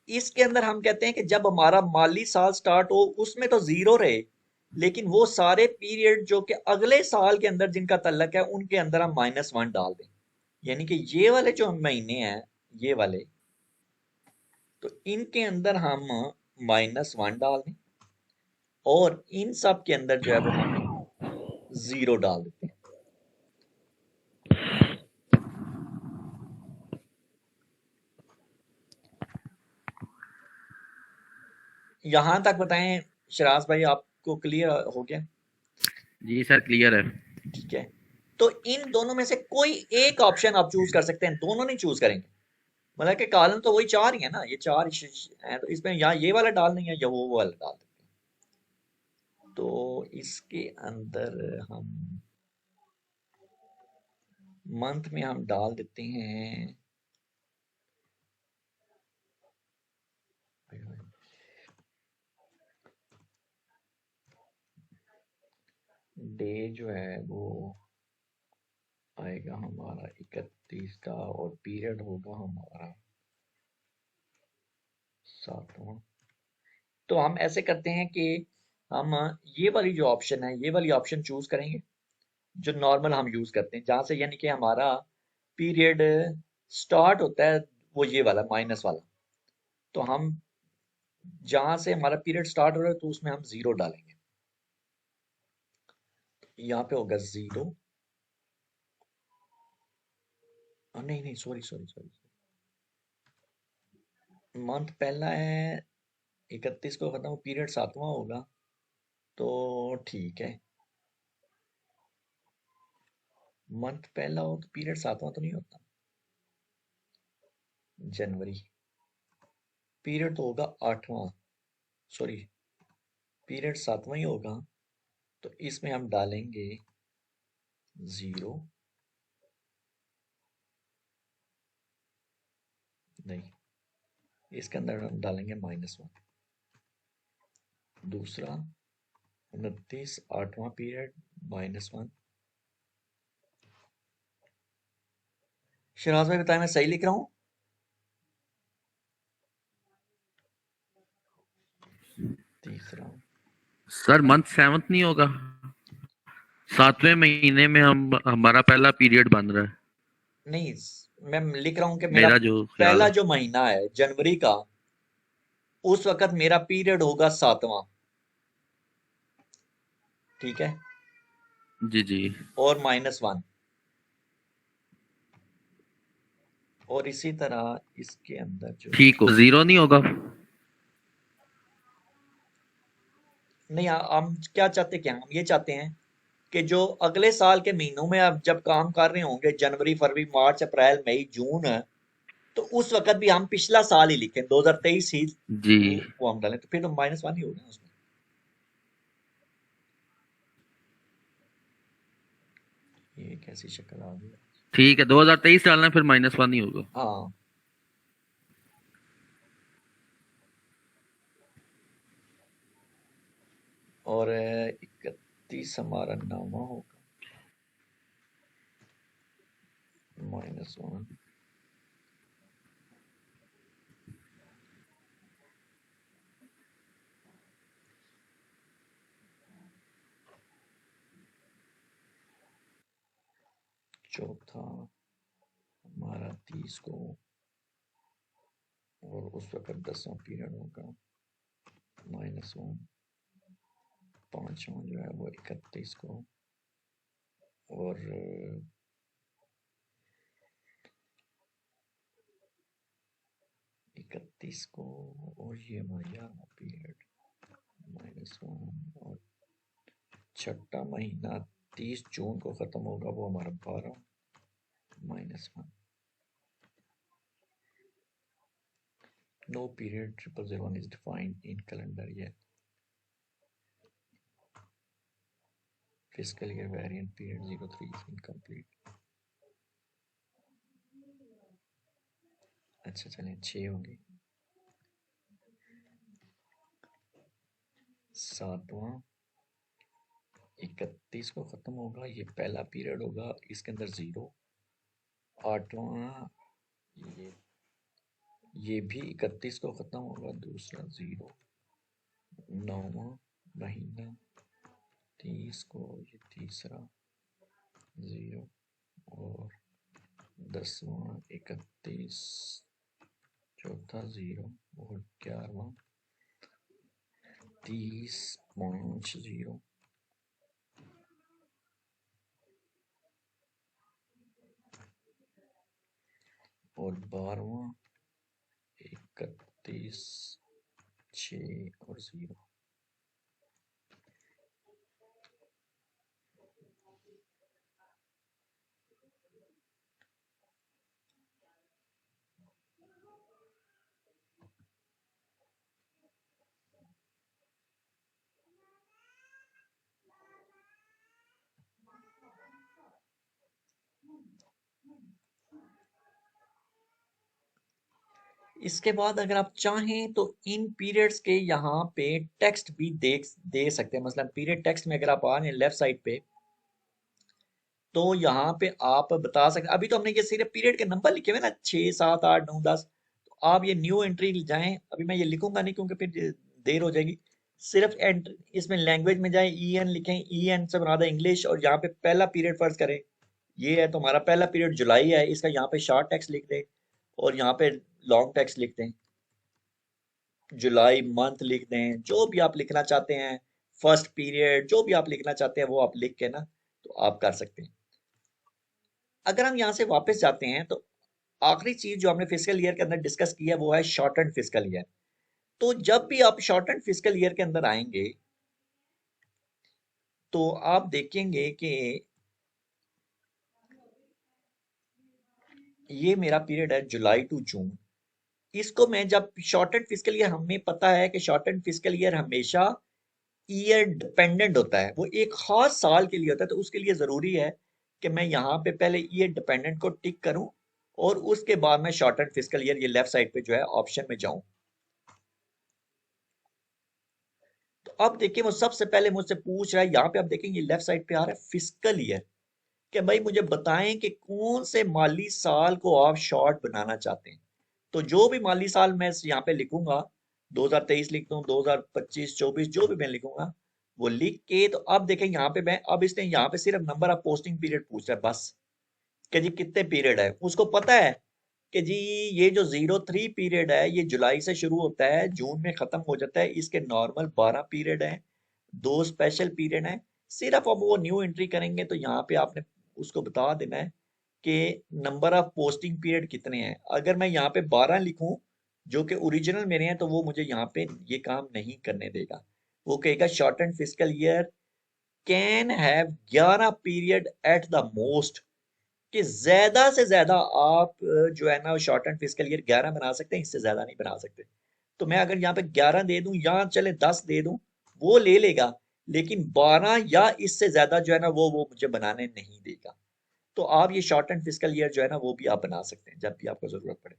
इसके अंदर हम कहते हैं कि जब हमारा माली साल स्टार्ट हो उसमें तो 0 रहे, लेकिन वो सारे पीरियड जो कि अगले साल के अंदर जिनका तल्लक है उनके अंदर हम -1 डाल दें। यानी कि ये वाले जो महीने हैं, ये वाले, तो इनके अंदर हम -1 डाल दें और इन सब के अंदर जो है वो हम 0 डाल देते हैं। यहां तक बताएं शराज भाई, आपको क्लियर हो गया? जी सर क्लियर है। ठीक है, तो इन दोनों में से कोई एक ऑप्शन आप चूज कर सकते हैं, दोनों नहीं चूज करेंगे। मतलब कि कॉलम तो वही 4 ही है ना, ये 4 हैं, तो इसमें या ये वाला डाल देंगे या वो वाला डाल देंगे। तो इसके अंदर हम मंथ में हम डाल देते हैं डे जो है वो आएगा हमारा 31 का और पीरियड होगा हमारा 7वां। तो हम ऐसे करते हैं कि हम ये वाली जो ऑप्शन है, ये वाली ऑप्शन चूज करेंगे जो नॉर्मल हम यूज करते हैं, जहां से यानी कि हमारा पीरियड स्टार्ट होता है, वो ये वाला माइनस वाला। तो हम जहां से हमारा पीरियड स्टार्ट हो रहा है तो उसमें हम 0 डालेंगे, यहाँ पे होगा 0। नहीं नहीं, सॉरी सॉरी सॉरी, मंथ पहला है, 31 को खत्म, पीरियड 7वां होगा, तो ठीक है। मंथ पहला हो तो पीरियड 7वां तो नहीं होता, जनवरी, पीरियड तो होगा 8वां, सॉरी पीरियड 7वां ही होगा, तो इसमें हम डालेंगे 0, नहीं, इसके अंदर हम डालेंगे -1। दूसरा 29, 8वां पीरियड, -1। शराज भाई बताएं मैं सही लिख रहा हूँ? तीसरा, सर मंथ 7 नहीं होगा? 7वें महीने में हम हमारा पहला पीरियड बन रहा है। नहीं, मैं लिख रहा हूँ कि मेरा मेरा जो ख्याल पहला है। जो महीना है जनवरी का, उस वक्त मेरा पीरियड होगा 7वां, ठीक है, जी जी और -1। और इसी तरह इसके अंदर जो है, ठीक हो, 0 नहीं होगा? नहीं, हम क्या चाहते, क्या हम ये चाहते हैं कि जो अगले साल के महीनों में आप जब काम कर रहे होंगे, जनवरी फरवरी मार्च अप्रैल मई जून, तो उस वक्त भी हम पिछला साल ही लिखें, 2023 ही जी वो हम डालें, तो फिर तो -1 ही होगा उसमें। ये कैसी शक्ल आ गई। ठीक है, 2023 डालना फिर -1 ही होगा। हाँ, और 31 हमारा नामा होगा, -1। चौथा हमारा 30 को, और उस वक्त 10वां पीरियड होगा, -1। पांचवा जो है वो 31 को, और 31 को, और ये हमारा 11वां पीरियड, -1। और छठा महीना 30 जून को खत्म होगा, वो हमारा 12, -1। No period 001 is defined in calendar year. Fiscal year variant period 03 is incomplete. अच्छा चलें, 6 होंगे। 7वां 31 को खत्म होगा, ये पहला पीरियड होगा, इसके अंदर 0। 8वां ये भी 31 को खत्म होगा, दूसरा 0। 9वां महीना 30 को, ये तीसरा 0। और 10वां 31, चौथा 0। और 11वां 30 5 0। और 12वां 31 6 और 0। इसके बाद अगर आप चाहें तो इन पीरियड्स के यहाँ पे टेक्स्ट भी दे सकते हैं। मसलन पीरियड टेक्स्ट में अगर आप आ रहे हैं लेफ्ट साइड पे, तो यहाँ पे आप बता सकते, अभी तो हमने ये सिर्फ पीरियड के नंबर लिखे हुए ना, 6 7 8 9 10, तो आप ये न्यू एंट्री जाएं, अभी मैं ये लिखूंगा नहीं क्योंकि फिर देर हो जाएगी। सिर्फ एंट्री इसमें लैंग्वेज में जाएं, EN लिखें, EN से बना दें इंग्लिश, और यहाँ पे पहला पीरियड फर्ज करें, ये है तो हमारा पहला पीरियड जुलाई है, इसका यहाँ पे शॉर्ट टेक्स्ट लिख दें, और यहाँ पे लॉन्ग टेक्स्ट लिख दें, जुलाई मंथ लिख दें, जो भी आप लिखना चाहते हैं, फर्स्ट पीरियड, जो भी आप लिखना चाहते हैं वो आप लिख के ना तो आप कर सकते हैं। अगर हम यहाँ से वापस जाते हैं तो आखिरी चीज जो हमने फिजिकल ईयर के अंदर डिस्कस की है वो है शॉर्ट एंड फिजिकल ईयर। तो जब भी आप शॉर्ट एंड फिजिकल ईयर के अंदर आएंगे तो आप देखेंगे कि ये मेरा पीरियड है जुलाई टू जून। इसको मैं जब शॉर्ट एंड फिजिकल ईयर, हमें पता है कि शॉर्ट एंड फिजिकल ईयर हमेशा ईयर डिपेंडेंट होता है, वो एक खास साल के लिए होता है, तो उसके लिए जरूरी है कि मैं यहाँ पे पहले ईयर डिपेंडेंट को टिक करूं, और उसके बाद मैं शॉर्ट एंड फिजिकल ईयर, ये लेफ्ट साइड पे जो है ऑप्शन में जाऊं। तो अब देखिए वो सबसे पहले मुझसे पूछ रहा है, यहाँ पे आप देखेंगे लेफ्ट साइड पे आ रहा है फिजिकल ईयर, कि भाई मुझे बताएं कि कौन से माली साल को आप शॉर्ट बनाना चाहते हैं। तो जो भी माली साल मैं यहाँ पे लिखूंगा, 2023 लिख दूं, 2025 24 जो भी मैं लिखूंगा, वो लिख के, तो अब देखें यहाँ पे मैं, अब इसने यहाँ पे सिर्फ नंबर ऑफ पोस्टिंग पीरियड पूछ रहा है बस, कि जी कितने पीरियड है। उसको पता है कि जी ये जो 03 पीरियड है ये जुलाई से शुरू होता है, जून में खत्म हो जाता है, इसके नॉर्मल 12 पीरियड है, 2 स्पेशल पीरियड है। सिर्फ अब वो न्यू एंट्री करेंगे तो यहाँ पे आपने उसको बता देना है कि नंबर ऑफ पोस्टिंग पीरियड कितने हैं। अगर मैं यहाँ पे 12 लिखूं जो कि ओरिजिनल मेरे हैं, तो वो मुझे यहाँ पे ये काम नहीं करने देगा। वो कहेगा shorten fiscal year can have 11 period at the most, कि ज्यादा से ज्यादा आप जो है ना शॉर्टन फिस्कल ईयर 11 बना सकते हैं, इससे ज्यादा नहीं बना सकते। तो मैं अगर यहाँ पे 11 दे दूं या चले 10 दे दूं, वो ले लेगा, लेकिन 12 या इससे ज्यादा जो है ना वो मुझे बनाने नहीं देगा। तो आप ये शॉर्ट एंड फिस्कल ईयर जो है ना वो भी आप बना सकते हैं जब भी आपको जरूरत पड़े।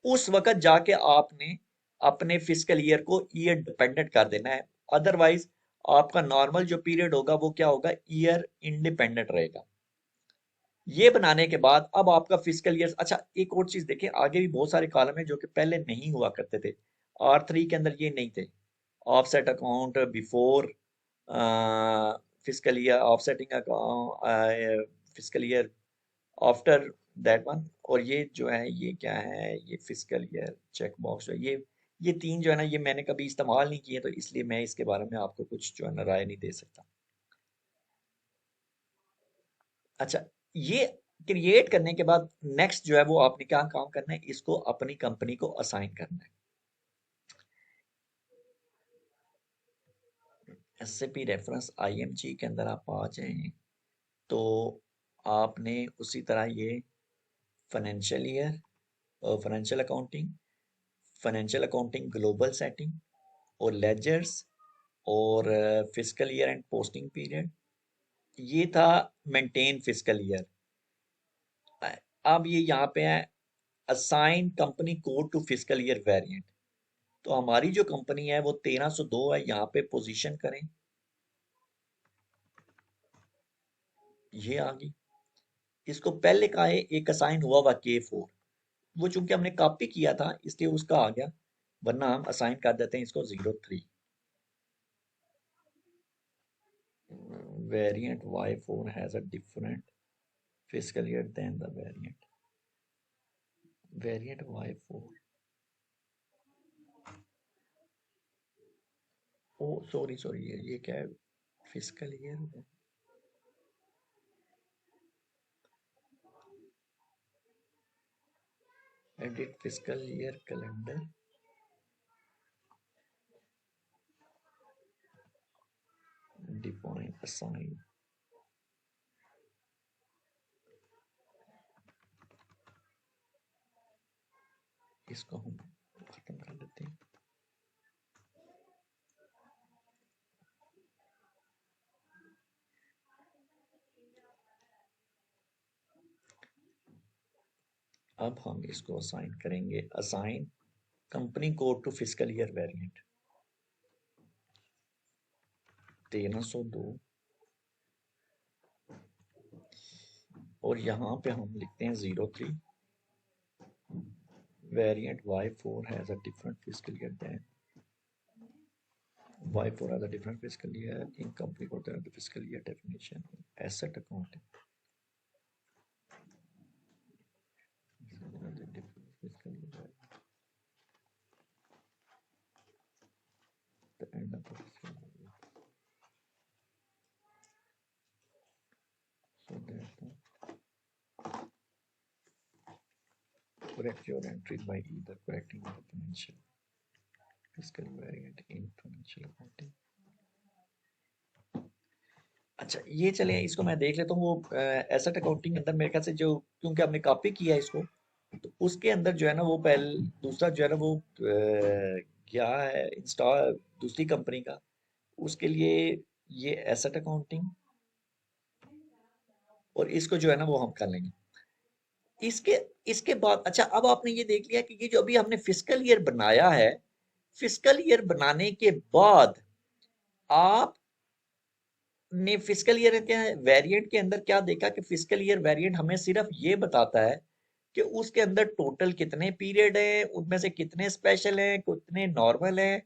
उस वक्त जाके आपने अपने फिस्कल ईयर को ईयर डिपेंडेंट कर देना है, अदरवाइज आपका नॉर्मल जो पीरियड होगा वो क्या होगा, ईयर इंडिपेंडेंट रहेगा। ये बनाने के बाद अब आपका फिस्कल ईयर, अच्छा एक और चीज देखें, आगे भी बहुत सारे कॉलम है जो कि पहले नहीं हुआ करते थे। R3 के अंदर ये नहीं थे, offset account before fiscal year, offsetting account fiscal year after that one, और ये जो है ये क्या है, ये फिस्कल ईयर चेक बॉक्स है। ये तीन जो है ना ये मैंने कभी इस्तेमाल नहीं किए, तो इसलिए मैं इसके बारे में आपको कुछ जो है ना राय नहीं दे सकता। अच्छा, ये क्रिएट करने के बाद नेक्स्ट जो है वो आपने क्या काम करना है, इसको अपनी कंपनी को असाइन करना है। SAP रेफरेंस IMG के अंदर आप आ जाएं तो आपने उसी तरह ये फाइनेंशियल ईयर और फाइनेंशियल अकाउंटिंग ग्लोबल सेटिंग और लेजर्स और fiscal year and posting period, ये था मेंटेन फिस्कल ईयर। अब ये यहाँ पे है assign company code to fiscal year variant. तो हमारी जो कंपनी है वो 1302 है, यहाँ पे पोजीशन करें, ये आ गई। इसको पहले का है एक असाइन हुआ हुआ K4, वो चूंकि हमने कॉपी किया था इसलिए उसका आ गया, वरना हम असाइन कर देते हैं इसको 03। Variant Y4 has a different fiscal year then the variant Y4। Oh sorry sorry, ये क्या है, fiscal year, edit fiscal year calendar, define assign, इसको हम खत्म कर लेते हैं। अब हम इसको असाइन करेंगे, assign company code to fiscal year variant 1302, और यहाँ पे हम लिखते हैं 03। Variant Y4 has a different fiscal year then Y4 has a different fiscal year in company code than the fiscal year definition asset accounting. The end of the fiscal year. So that correct your entries by either correcting the financial fiscal variant in financial accounting. अच्छा ये चले, इसको मैं देख लेता हूँ। वो asset accounting अंदर मेरे ख्याल से जो, क्योंकि हमने कॉपी किया है इसको, तो उसके अंदर जो है ना वो पहले दूसरा जो है ना वो क्या है इंस्टॉल दूसरी कंपनी का, उसके लिए ये एसेट अकाउंटिंग, और इसको जो है ना वो हम कर लेंगे। इसके इसके बाद अच्छा, अब आपने ये देख लिया कि ये जो अभी हमने फिस्कल ईयर बनाया है, फिस्कल ईयर बनाने के बाद आप ने फिस्कल ईयर के वेरिएंट के अंदर क्या देखा कि फिस्कल ईयर वेरिएंट हमें सिर्फ ये बताता है कि उसके अंदर टोटल कितने पीरियड हैं, उनमें से कितने स्पेशल हैं, कितने नॉर्मल हैं,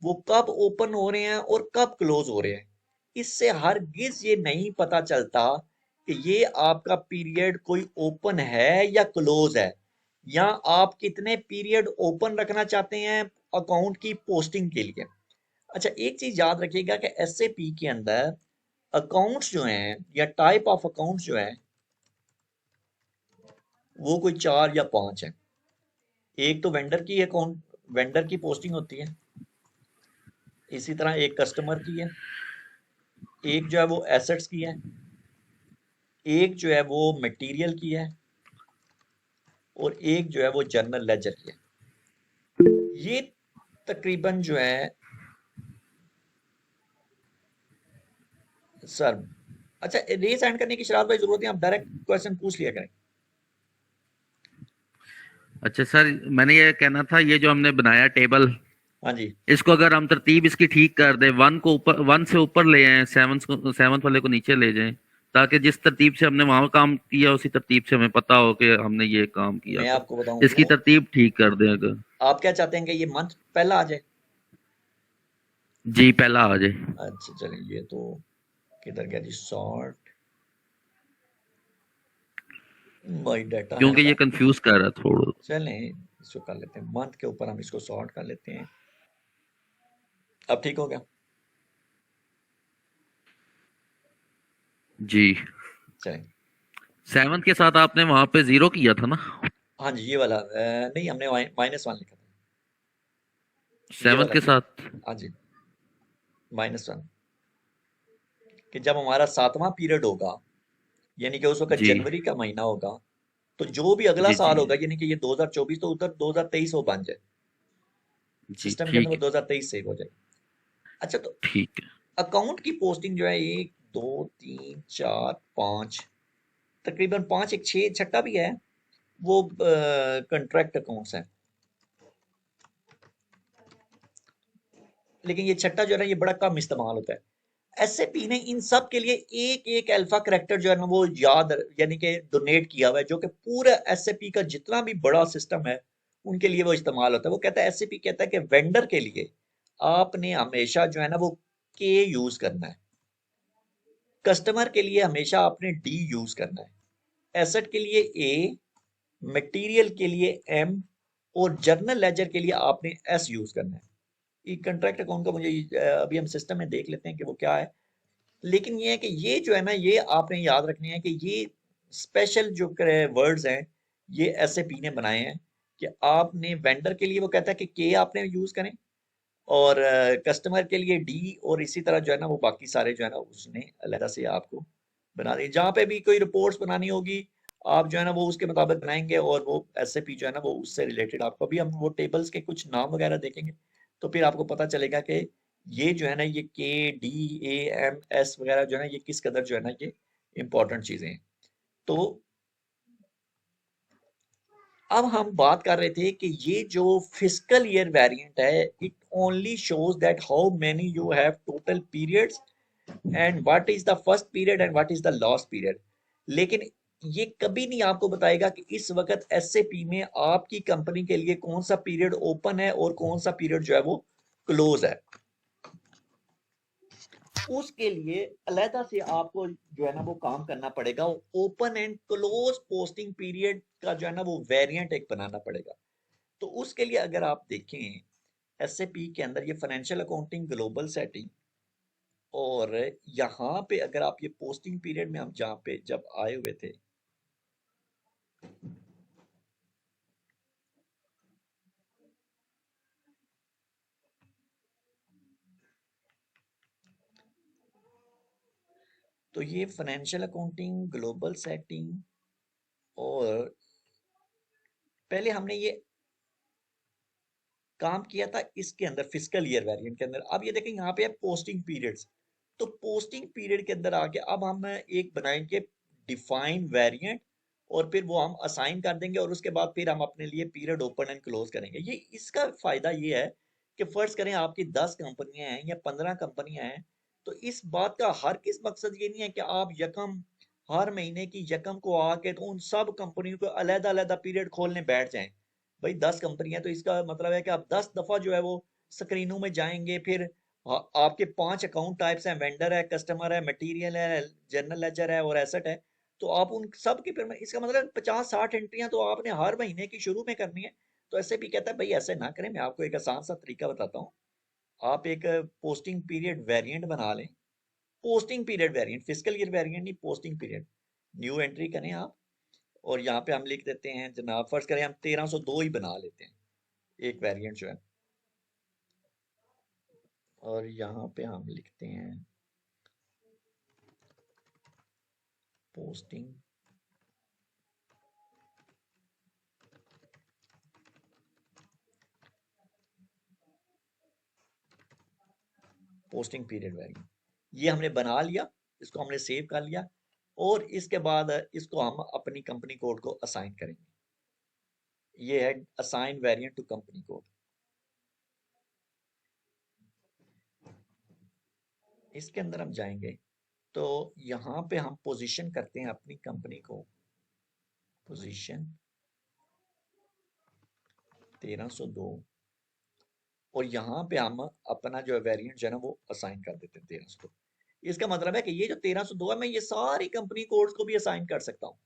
वो कब ओपन हो रहे हैं और कब क्लोज हो रहे हैं। इससे हरगिज ये नहीं पता चलता कि ये आपका पीरियड कोई ओपन है या क्लोज है, या आप कितने पीरियड ओपन रखना चाहते हैं अकाउंट की पोस्टिंग के लिए। अच्छा एक चीज याद रखिएगा कि SAP के अंदर अकाउंट्स जो हैं या टाइप ऑफ अकाउंट्स जो हैं वो कोई 4 या 5 हैं। एक तो वेंडर की पोस्टिंग होती है, इसी तरह एक कस्टमर की है, एक जो है वो एसेट्स की है, एक जो है वो मटेरियल की है, और एक जो है वो जनरल लेजर की है। ये तकरीबन जो है सर, अच्छा रेस हैंड करने की शरारत भाई जरूरत है, आप डायरेक्ट क्वेश्चन पूछ लिया करें। अच्छा सर, मैंने ये कहना था, ये जो हमने बनाया टेबल, हाँ जी, इसको अगर हम तरतीब इसकी ठीक कर दें, वन को ऊपर, वन से ऊपर ले आए, सेवंथ वाले को नीचे ले जाएं, ताकि जिस तरतीब से हमने वहां काम किया उसी तरतीब से हमें पता हो कि हमने ये काम किया मैं था। आपको बताऊं इसकी वो, तरतीब ठीक कर दें अगर। आप क्या चाहते हैं कि ये मंथ पहला आ जाए? जी, पहला आ जाए। अच्छा चलें, ये तो किधर गया जी, सॉर्ट माई डाटा है क्योंकि ना। ये कंफ्यूज कर रहा है थोड़ा। चलें इसको कर लेते हैं, मंथ के ऊपर हम इसको सॉर्ट कर लेते हैं। अब ठीक हो गया? जी। चलें। सेवंथ के साथ आपने वहां पे 0 किया था ना? हाँ जी, ये वाला नहीं, हमने -1 लिखा था, ये सेवंथ वाला के किया। साथ। हाँ जी, -1, कि जब हमारा 7वां पीरियड होगा, यानी कि उस वक्त जी जनवरी का महीना होगा, तो जो भी अगला जी जी साल होगा, यानी कि ये 2024 तो उधर 2023 वो बन जाए, जी। सिस्टम के अंदर ठीक वो है। 2023 सेव हो जाए। अच्छा, तो ठीक है। अकाउंट की पोस्टिंग जो है 1 2 3 4 5, तकरीबन 5, एक 6 छठा भी है, वो कंट्रैक्ट अकाउंट्स है। लेकिन ये छठा जो है ना, ये बड़ा कम इस्तेमाल होता है। एसएपी ने इन सब के लिए एक एक अल्फा करेक्टर जो है ना वो याद, यानी कि डोनेट किया हुआ है, जो कि पूरा एसएपी का जितना भी बड़ा सिस्टम है उनके लिए वो इस्तेमाल होता है। वो कहता है, एसएपी कहता है कि वेंडर के लिए आपने हमेशा जो है ना वो के यूज करना है, कस्टमर के लिए हमेशा आपने डी यूज करना है, एसेट के लिए ए, मटेरियल के लिए एम, और जर्नल लेजर के लिए आपने एस यूज करना है। ये कंट्रैक्ट अकाउंट का मुझे अभी हम सिस्टम में देख लेते हैं कि वो क्या है। लेकिन ये है कि ये जो है ना, ये आपने याद रखने हैं कि ये स्पेशल जो वर्ड्स हैं, ये एसएपी ने बनाए हैं कि आपने वेंडर के लिए वो कहता है कि के आपने यूज करें, और कस्टमर के लिए डी, और इसी तरह जो है ना वो बाकी सारे जो है ना उसने अलग से आपको बना दिए। जहाँ पे भी कोई रिपोर्ट्स बनानी होगी, आप जो है ना वो उसके मुताबिक बनाएंगे, और वो एसएपी जो है ना वो उससे रिलेटेड आपको, अभी हम वो टेबल्स के कुछ नाम वगैरह देखेंगे, तो फिर आपको पता चलेगा कि ये जो है ना, ये के डी ए एम एस वगैरह जो है ना, ये किस कदर जो है ना ये इंपॉर्टेंट चीजें हैं। तो अब हम बात कर रहे थे कि ये जो फिस्कल ईयर वेरिएंट है, it only shows that how many you have total periods, and what is the first period and what is the last period. लेकिन ये कभी नहीं आपको बताएगा कि इस वक्त एसएपी में आपकी कंपनी के लिए कौन सा पीरियड ओपन है और कौन सा पीरियड जो है वो क्लोज है। उसके लिए अलहदा से आपको जो है ना वो काम करना पड़ेगा, open and close posting period का जो है ना वो वेरिएंट एक बनाना पड़ेगा। तो उसके लिए अगर आप देखें एसएपी के अंदर, ये फाइनेंशियल अकाउंटिंग ग्लोबल सेटिंग, और यहाँ पे अगर आप ये पोस्टिंग पीरियड में हम जहाँ पे जब आए हुए थे, तो ये फाइनेंशियल अकाउंटिंग ग्लोबल सेटिंग, और पहले हमने ये काम किया था इसके अंदर फिस्कल ईयर वेरिएंट के अंदर। अब ये देखें यहाँ पे है पोस्टिंग पीरियड्स, तो पोस्टिंग पीरियड के अंदर आके अब हम एक बनाएंगे डिफाइन वेरिएंट, और फिर वो हम असाइन कर देंगे, और उसके बाद फिर हम अपने लिए पीरियड ओपन एंड क्लोज करेंगे। ये इसका फायदा ये है कि फर्ज करें आपकी 10 कंपनियां हैं या 15 कंपनियां हैं, तो इस बात का हर किस मकसद ये नहीं है कि आप यकम हर महीने की यकम को आके तो उन सब कंपनियों को अलग अलग पीरियड खोलने बैठ जाएं। भाई 10 कंपनियां, तो इसका मतलब है कि आप 10 दफा जो है वो स्क्रीनों में जाएंगे, फिर आपके 5 अकाउंट टाइप्स हैं, वेंडर है, कस्टमर है, मटेरियल है, जनरल लेजर है, और एसेट है। तो आप उन सब की फिर इसका मतलब 50-60 एंट्रियां तो आपने हर महीने की शुरू में करनी है। तो ऐसे भी कहता है भाई ऐसे ना करें, मैं आपको एक आसान सा तरीका बताता हूँ। आप एक पोस्टिंग पीरियड वेरिएंट बना लें, posting period variant, physical year variant नहीं, पोस्टिंग पीरियड। न्यू एंट्री करें आप, और यहाँ पे हम लिख देते हैं जनाब, फर्ज करें हम 1302 ही बना लेते हैं, एक वेरिएंट जो है, और यहाँ पे हम लिखते हैं पोस्टिंग पोस्टिंग पीरियड वेरिएंट। ये हमने बना लिया, इसको हमने सेव कर लिया और इसके बाद इसको हम अपनी कंपनी कोड को असाइन करेंगे। ये है assign variant to company code. इसके अंदर हम जाएंगे तो यहाँ पे हम पोजीशन करते हैं अपनी कंपनी को, पोजीशन 1302 और यहाँ पे हम अपना जो वेरिएंट जो है ना वो असाइन कर देते हैं 1302। इसका मतलब है कि ये जो 1302 है मैं ये सारी कंपनी कोड्स को भी असाइन कर सकता हूँ।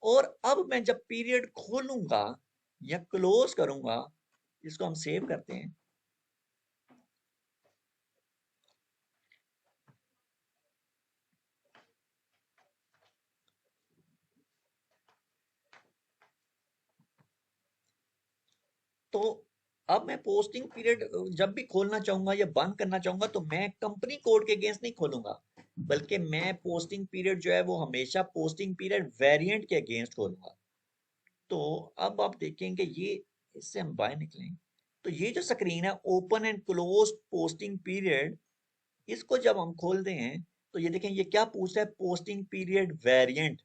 और अब मैं जब पीरियड खोलूंगा या क्लोज करूंगा, इसको हम सेव करते हैं। तो अब मैं पोस्टिंग पीरियड जब भी खोलना चाहूंगा या बंद करना चाहूंगा तो मैं कंपनी कोड के अगेंस्ट नहीं खोलूंगा, बल्कि मैं पोस्टिंग पीरियड जो है वो हमेशा पोस्टिंग पीरियड वेरिएंट के अगेंस्ट खोलूंगा। तो अब आप देखेंगे ये, इससे हम बाहर निकलेंगे तो ये जो स्क्रीन है open and close posting period, इसको जब हम खोलते हैं तो ये देखें ये क्या पूछ रहा है, पोस्टिंग पीरियड वेरिएंट।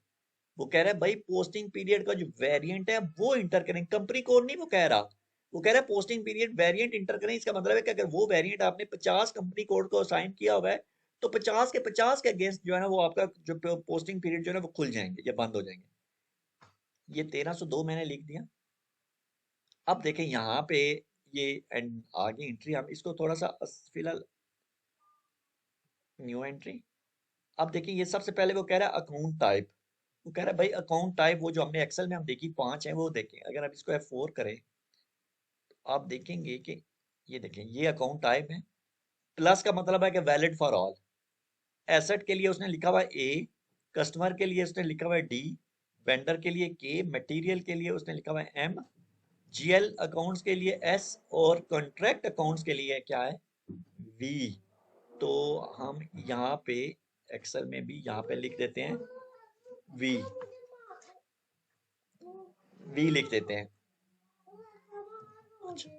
वो कह रहा है भाई पोस्टिंग पीरियड का जो वेरिएंट है वो इंटर करें, कंपनी कोड नहीं वो कह रहा। वो कह रहा है पोस्टिंग पीरियड वेरिएंट इंटर करें। इसका मतलब है कि अगर वो वेरिएंट आपने 50 कंपनी कोड को असाइन किया हुआ है तो 50 के अगेंस्ट जो है ना वो आपका जो पोस्टिंग पीरियड जो है ना वो खुल जाएंगे या बंद हो जाएंगे। ये 1302 मैंने लिख दिया। अब देखें यहाँ पे ये आगे एंट्री, हम इसको थोड़ा सा फिलहाल न्यू एंट्री। अब देखिए ये सबसे पहले वो कह रहा है अकाउंट टाइप। वो कह रहा है भाई अकाउंट टाइप वो जो हमने एक्सेल में हम देखी 5 है वो देखें। अगर आप इसको F4 करें तो आप देखेंगे कि ये देखें ये अकाउंट टाइप है। प्लस का मतलब है कि वैलिड फॉर ऑल। एसेट के लिए उसने लिखा हुआ है A, कस्टमर के लिए उसने लिखा हुआ है D, वेंडर के लिए K, मटेरियल के लिए उसने लिखा हुआ है M, GL अकाउंट्स के लिए S और कॉन्ट्रैक्ट अकाउंट्स के लिए क्या है V। तो हम यहाँ पे एक्सेल में भी यहाँ पे लिख देते हैं V, V लिख देते हैं। अच्छा,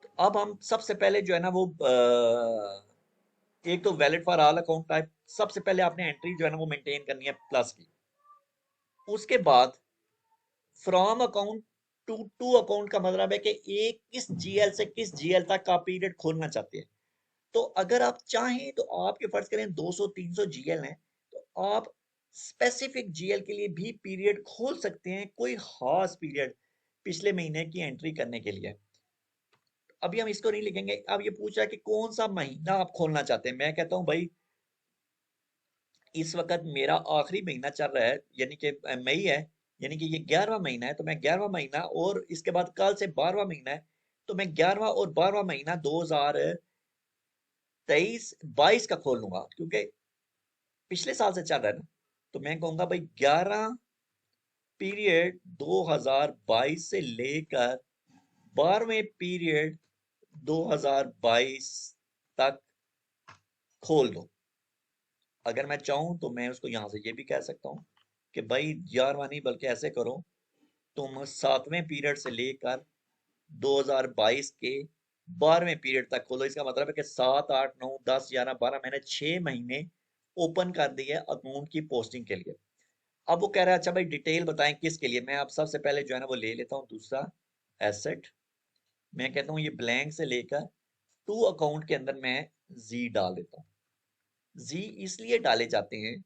तो अब हम सबसे पहले जो है ना वो एक तो valid for all account type, सबसे पहले आपने एंट्री जो है ना वो मेंटेन करनी है प्लस की। उसके बाद फ्रॉम अकाउंट टू अकाउंट का मतलब है कि एक किस जीएल से किस जीएल तक आप पीरियड खोलना चाहते हैं। तो अगर आप चाहें तो आपके फर्ज करें 200-300 जीएल हैं तो आप स्पेसिफिक जीएल के लिए भी पीरियड खोल सकते हैं, कोई खास पीरियड पिछले महीने की एंट्री करने के लिए। अभी हम इसको नहीं लिखेंगे। अब ये पूछ रहा है कि कौन सा महीना आप खोलना चाहते हैं। मैं कहता हूं भाई इस वक्त मेरा आखिरी महीना चल रहा है यानी कि मई है, यानी कि ये 11वां महीना है तो मैं 11वां महीना और इसके बाद कल से 12वां महीना है तो मैं 11वां और 12वां महीना 2023-22 का खोल लूंगा क्योंकि पिछले साल से चल रहा है ना। तो मैं कहूंगा भाई 11 पीरियड 2022 से लेकर 12वें पीरियड 2022 तक खोल दो। अगर मैं चाहूं तो मैं उसको यहां से ये भी कह सकता हूं कि भाई 11वां नहीं बल्कि ऐसे करो तुम 7वें पीरियड से लेकर 2022 के 12वें पीरियड तक खोलो। इसका मतलब है कि 7, 8, 9, 10, 11, 12 मैंने 6 महीने ओपन कर दिए अकाउंट की पोस्टिंग के लिए। अब वो कह रहा है अच्छा भाई डिटेल बताएं किसके लिए। मैं अब सबसे पहले जो है ना वो ले लेता हूँ दूसरा एसेट। मैं कहता हूँ ये ब्लैंक से लेकर टू अकाउंट के अंदर मैं जी डाल देता हूँ। जी इसलिए डाले जाते हैं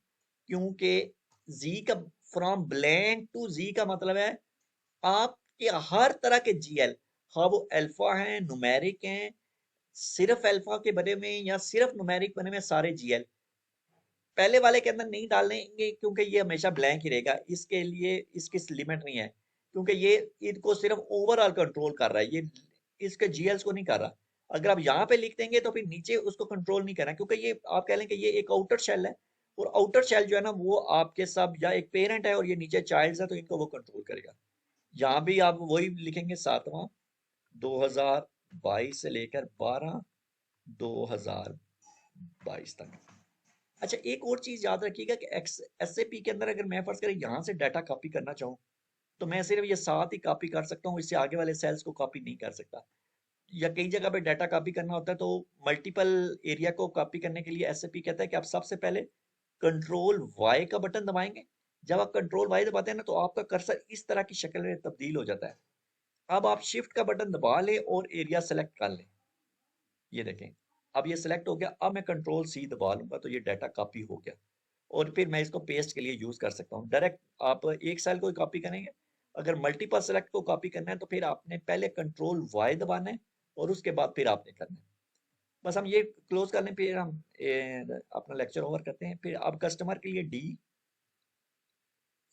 क्योंकि जी का फ्रॉम ब्लैंक टू जी का मतलब है आपके हर तरह के जीएल, हाँ वो अल्फा हैं, न्यूमेरिक हैं, सिर्फ अल्फा के बने हुए या सिर्फ न्यूमेरिक बने हुए सारे जीएल पहले वाले के अंदर नहीं डालेंगे क्योंकि ये हमेशा ब्लैंक ही रहेगा। इसके लिए इसकी लिमिट नहीं है क्योंकि ये इनको सिर्फ ओवरऑल कंट्रोल कर रहा है, ये इसके जीएल्स को नहीं कर रहा। अगर आप यहाँ पे लिख देंगे तो फिर नीचे उसको कंट्रोल नहीं करना क्योंकि ये आप कह लें कि ये एक आउटर शेल है और आउटर शेल जो है ना वो आपके सब या एक पेरेंट है और ये नीचे चाइल्ड है तो इनको वो कंट्रोल करेगा। यहाँ भी आप वही लिखेंगे 7वां 2022 से लेकर 12 2022 तक। अच्छा, एक और चीज याद रखिएगा कि SAP के अंदर अगर मैं फर्ज करें यहाँ से डाटा कॉपी करना चाहूँ तो मैं सिर्फ ये 7 ही कॉपी कर सकता हूँ, इससे आगे वाले सेल्स को कॉपी नहीं कर सकता। या कई जगह पे डाटा कॉपी करना होता है तो मल्टीपल एरिया को कॉपी करने के लिए SAP कहता है कि आप सबसे पहले कंट्रोल Y का बटन दबाएंगे। जब आप कंट्रोल Y दबाते हैं ना तो आपका कर्सर इस तरह की शक्ल में तब्दील हो जाता है। अब आप शिफ्ट का बटन दबा लें और एरिया सेलेक्ट कर लें। ये देखें, अब ये सिलेक्ट हो गया। अब मैं कंट्रोल C दबा लूंगा तो ये डाटा कॉपी हो गया और फिर मैं इसको पेस्ट के लिए यूज कर सकता हूँ। डायरेक्ट आप एक सेल को कॉपी करेंगे, अगर मल्टीपल सेलेक्ट को कॉपी करना है तो फिर आपने पहले कंट्रोल Y दबाना है और उसके बाद फिर आपने करना है। बस हम ये क्लोज कर लें, फिर हम अपना लेक्चर ओवर करते हैं। फिर अब कस्टमर के लिए D,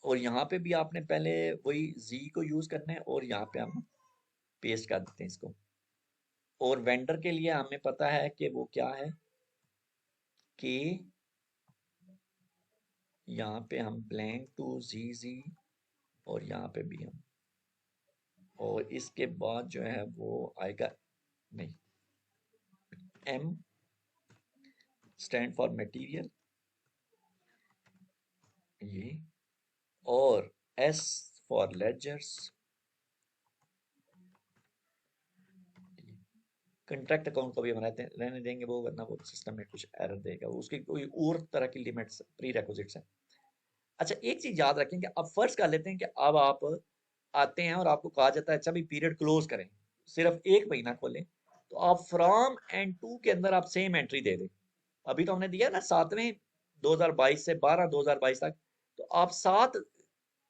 और यहाँ पे भी आपने पहले वही Z को यूज करना है और यहाँ पे हम पेस्ट कर देते हैं इसको। और वेंडर के लिए हमें पता है कि वो क्या है कि यहाँ पे हम ब्लैंक टू ZZ और यहाँ पे भी हम, और इसके बाद जो है वो आएगा नहीं, M स्टैंड फॉर मटेरियल ये, और S for ledgers. Contract account को भी हम रहने देंगे वो, वरना वो सिस्टम में कुछ एरर देगा, उसकी कोई और तरह की लिमिट्स प्री रिक्विजिट्स है। अच्छा, एक चीज याद रखें कि अब फर्ज कर लेते हैं कि अब आप आते हैं और आपको कहा जाता है अच्छा भी पीरियड क्लोज करें, सिर्फ 1 महीना खोलें, तो आप फ्रॉम एंड टू के अंदर आप सेम एंट्री दे दें। अभी तो हमने दिया ना 7वें 2022 से 12 2022 तक, तो आप 7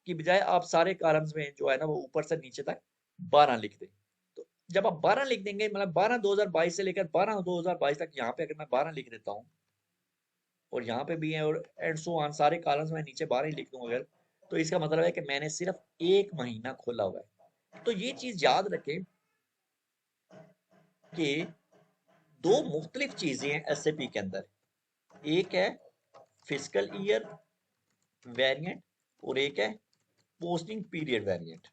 की बजाय आप सारे कॉलम्स में जो है ना वो ऊपर से नीचे तक 12 लिख दें। तो जब आप 12 लिख देंगे, मतलब 12 2022 से लेकर 12 2022 तक, यहाँ पे अगर मैं 12 लिख देता हूँ और यहाँ पे भी है और एंड सो ऑन सारे कॉलम्स में नीचे 12 ही लिख दूं अगर, तो इसका मतलब है कि मैंने सिर्फ 1 महीना खोला हुआ है। तो ये चीज याद रखें कि 2 मुख्तलिफ चीजें हैं SAP के अंदर, एक है फिस्कल ईयर वेरिएंट और एक है पोस्टिंग पीरियड वेरिएंट।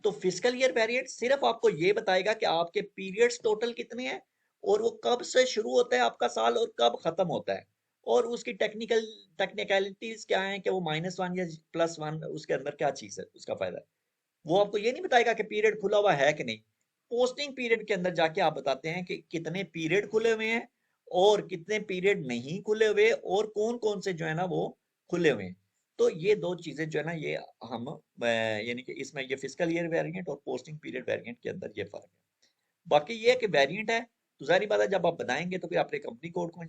तो फिस्कल ईयर वेरिएंट सिर्फ आपको ये बताएगा कि आपके पीरियड्स टोटल कितने हैं और वो कब से शुरू होता है आपका साल और कब खत्म होता है, और उसकी टेक्निकलिटीज क्या है कि वो -1 या +1 उसके अंदर क्या चीज है, उसका फायदा है। वो आपको ये नहीं बताएगा कि पीरियड खुला हुआ है कि नहीं। पोस्टिंग पीरियड के अंदर जाके आप बताते हैं कि कितने पीरियड खुले हुए हैं और कितने पीरियड नहीं खुले हुए और कौन कौन से जो है ना वो खुले हुए हैं। तो ये 2 चीजें जो है ना ये हम यानी कि इसमें ये फिस्कल ईयर वेरिएंट और पोस्टिंग पीरियड वेरिएंट के अंदर ये फर्क है। बाकी ये है कि वेरिएंट है तो जाहिर बात है जब आप बनाएंगे तो फिर अपने कंपनी कोड को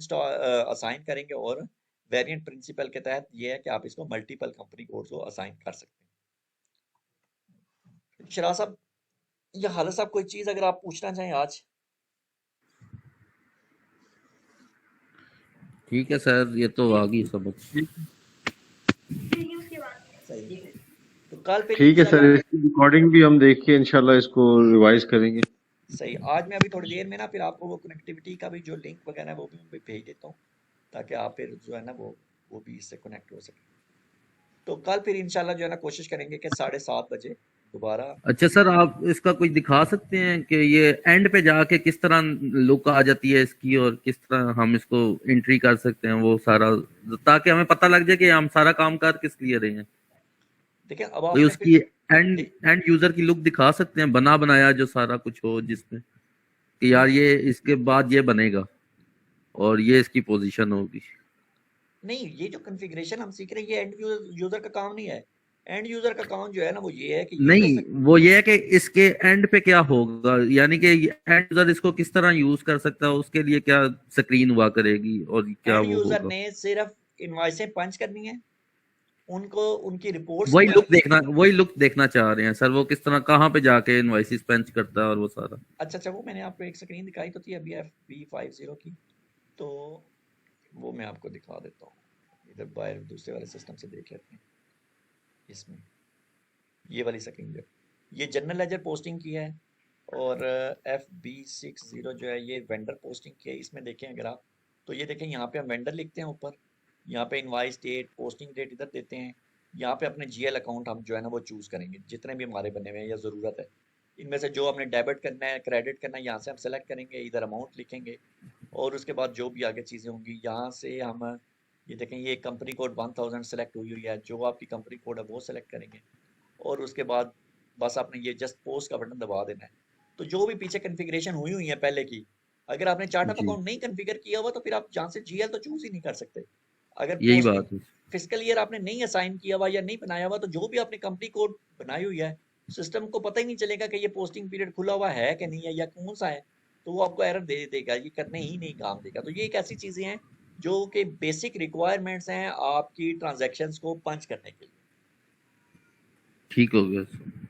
असाइन करेंगे, और वेरिएंट प्रिंसिपल के तहत ये है कि आप इसको मल्टीपल कंपनी कोड को असाइन कर सकते हैं। शराज साहब या हालत साहब कोई चीज अगर आप पूछना चाहें आज? ठीक है सर, ये तो आ गई समझ। सही, तो कल फिर ठीक है सर, इंशाल्लाह इसकी रिकॉर्डिंग भी हम देख के इंशाल्लाह इसको रिवाइज करेंगे। सही, आज मैं अभी थोड़ी देर में ना फिर आपको वो कनेक्टिविटी का भी जो लिंक वगैरह है वो भी मैं भेज देता हूँ ताकि आप फिर जो है ना वो भी इससे कनेक्ट हो सके। तो कल फिर इंशाल्लाह जो है ना कोशिश करेंगे कि 7:30 बजे दोबारा। अच्छा सर, आप इसका कुछ दिखा सकते हैं कि ये एंड पे जाके किस तरह लुक आ जाती है इसकी और किस तरह हम इसको एंट्री कर सकते हैं वो सारा, ताकि हमें पता लग जाए कि हम सारा काम कर किस लिए रहे हैं। देखिए अब कोई आपने फिर उसकी एंड यूजर की लुक दिखा सकते हैं, बना बनाया जो सारा कुछ हो जिसमें कि यार ये इसके बाद ये बनेगा और ये इसकी पोजीशन होगी। नहीं, ये जो कॉन्फ़िगरेशन हम सीख रहे हैं ये एंड यूजर का काम नहीं है। एंड यूजर का काम जो है ना वो ये है कि ये जो नहीं, वो ये है कि इसके एंड पे क्या होगा, यानी कि एंड यूजर इसको किस तरह यूज कर सकता है, उसके लिए क्या स्क्रीन हुआ करेगी और क्या एंड वो यूजर होगा। ने सिर्फ इनवॉइसें पंच करनी है, उनको उनकी रिपोर्ट्स जो है वही लुक देखना चाह रहे हैं सर, वो किस तरह कहाँ पे जाके इनवॉइसेस पंच करता है और वो सारा। अच्छा वो मैंने आपको एक स्क्रीन दिखाई तो थी अभी FB50 की, तो वो मैं आपको दिखा देता हूँ। इधर बाहर दूसरे वाले सिस्टम से देख लेते हैं। इसमें ये वाली स्क्रीन जो ये जनरल लेजर पोस्टिंग की है और FB60 जो है ये वेंडर पोस्टिंग की है। इसमें देखें अगर आप तो ये देखें यहाँ पे हम वेंडर लिखते हैं ऊपर, यहाँ पे इनवाइस डेट पोस्टिंग डेट इधर देते हैं, यहाँ पे अपने GL अकाउंट हम जो है ना वो चूज करेंगे जितने भी हमारे बने हुए हैं या ज़रूरत है। इनमें से जो आपने डेबिट करना है, क्रेडिट करना है, यहाँ से हम सेलेक्ट करेंगे, इधर अमाउंट लिखेंगे और उसके बाद जो भी आगे चीज़ें होंगी यहाँ से हम ये देखें, ये कंपनी कोड 1000 सेलेक्ट हुई हुई है, जो आपकी कंपनी कोड है वो सेलेक्ट करेंगे और उसके बाद बस आपने ये जस्ट पोस्ट का बटन दबा देना है। तो जो भी पीछे कॉन्फ़िगरेशन हुई हुई है पहले की, अगर आपने चार्ट ऑफ जी, अकाउंट नहीं कॉन्फ़िगर किया हुआ तो फिर आप यहाँ से जीएल तो चूज़ ही नहीं कर सकते। अगर यही पोस्टिंग बात है। फिस्कल ईयर आपने नहीं असाइन किया हुआ या नहीं बनाया हुआ तो जो भी आपने कंपनी कोड बनाई हुई है, सिस्टम को पता ही नहीं चलेगा कि ये पोस्टिंग पीरियड खुला हुआ है कि नहीं है या कौन सा है, तो वो आपको एरर दे देगा, ये करने ही नहीं काम देगा। तो ये एक ऐसी चीज़ें हैं जो कि बेसिक रिक्वायरमेंट्स हैं आपकी ट्रांजैक्शंस को पंच करने के लिए। ठीक हो गया सर।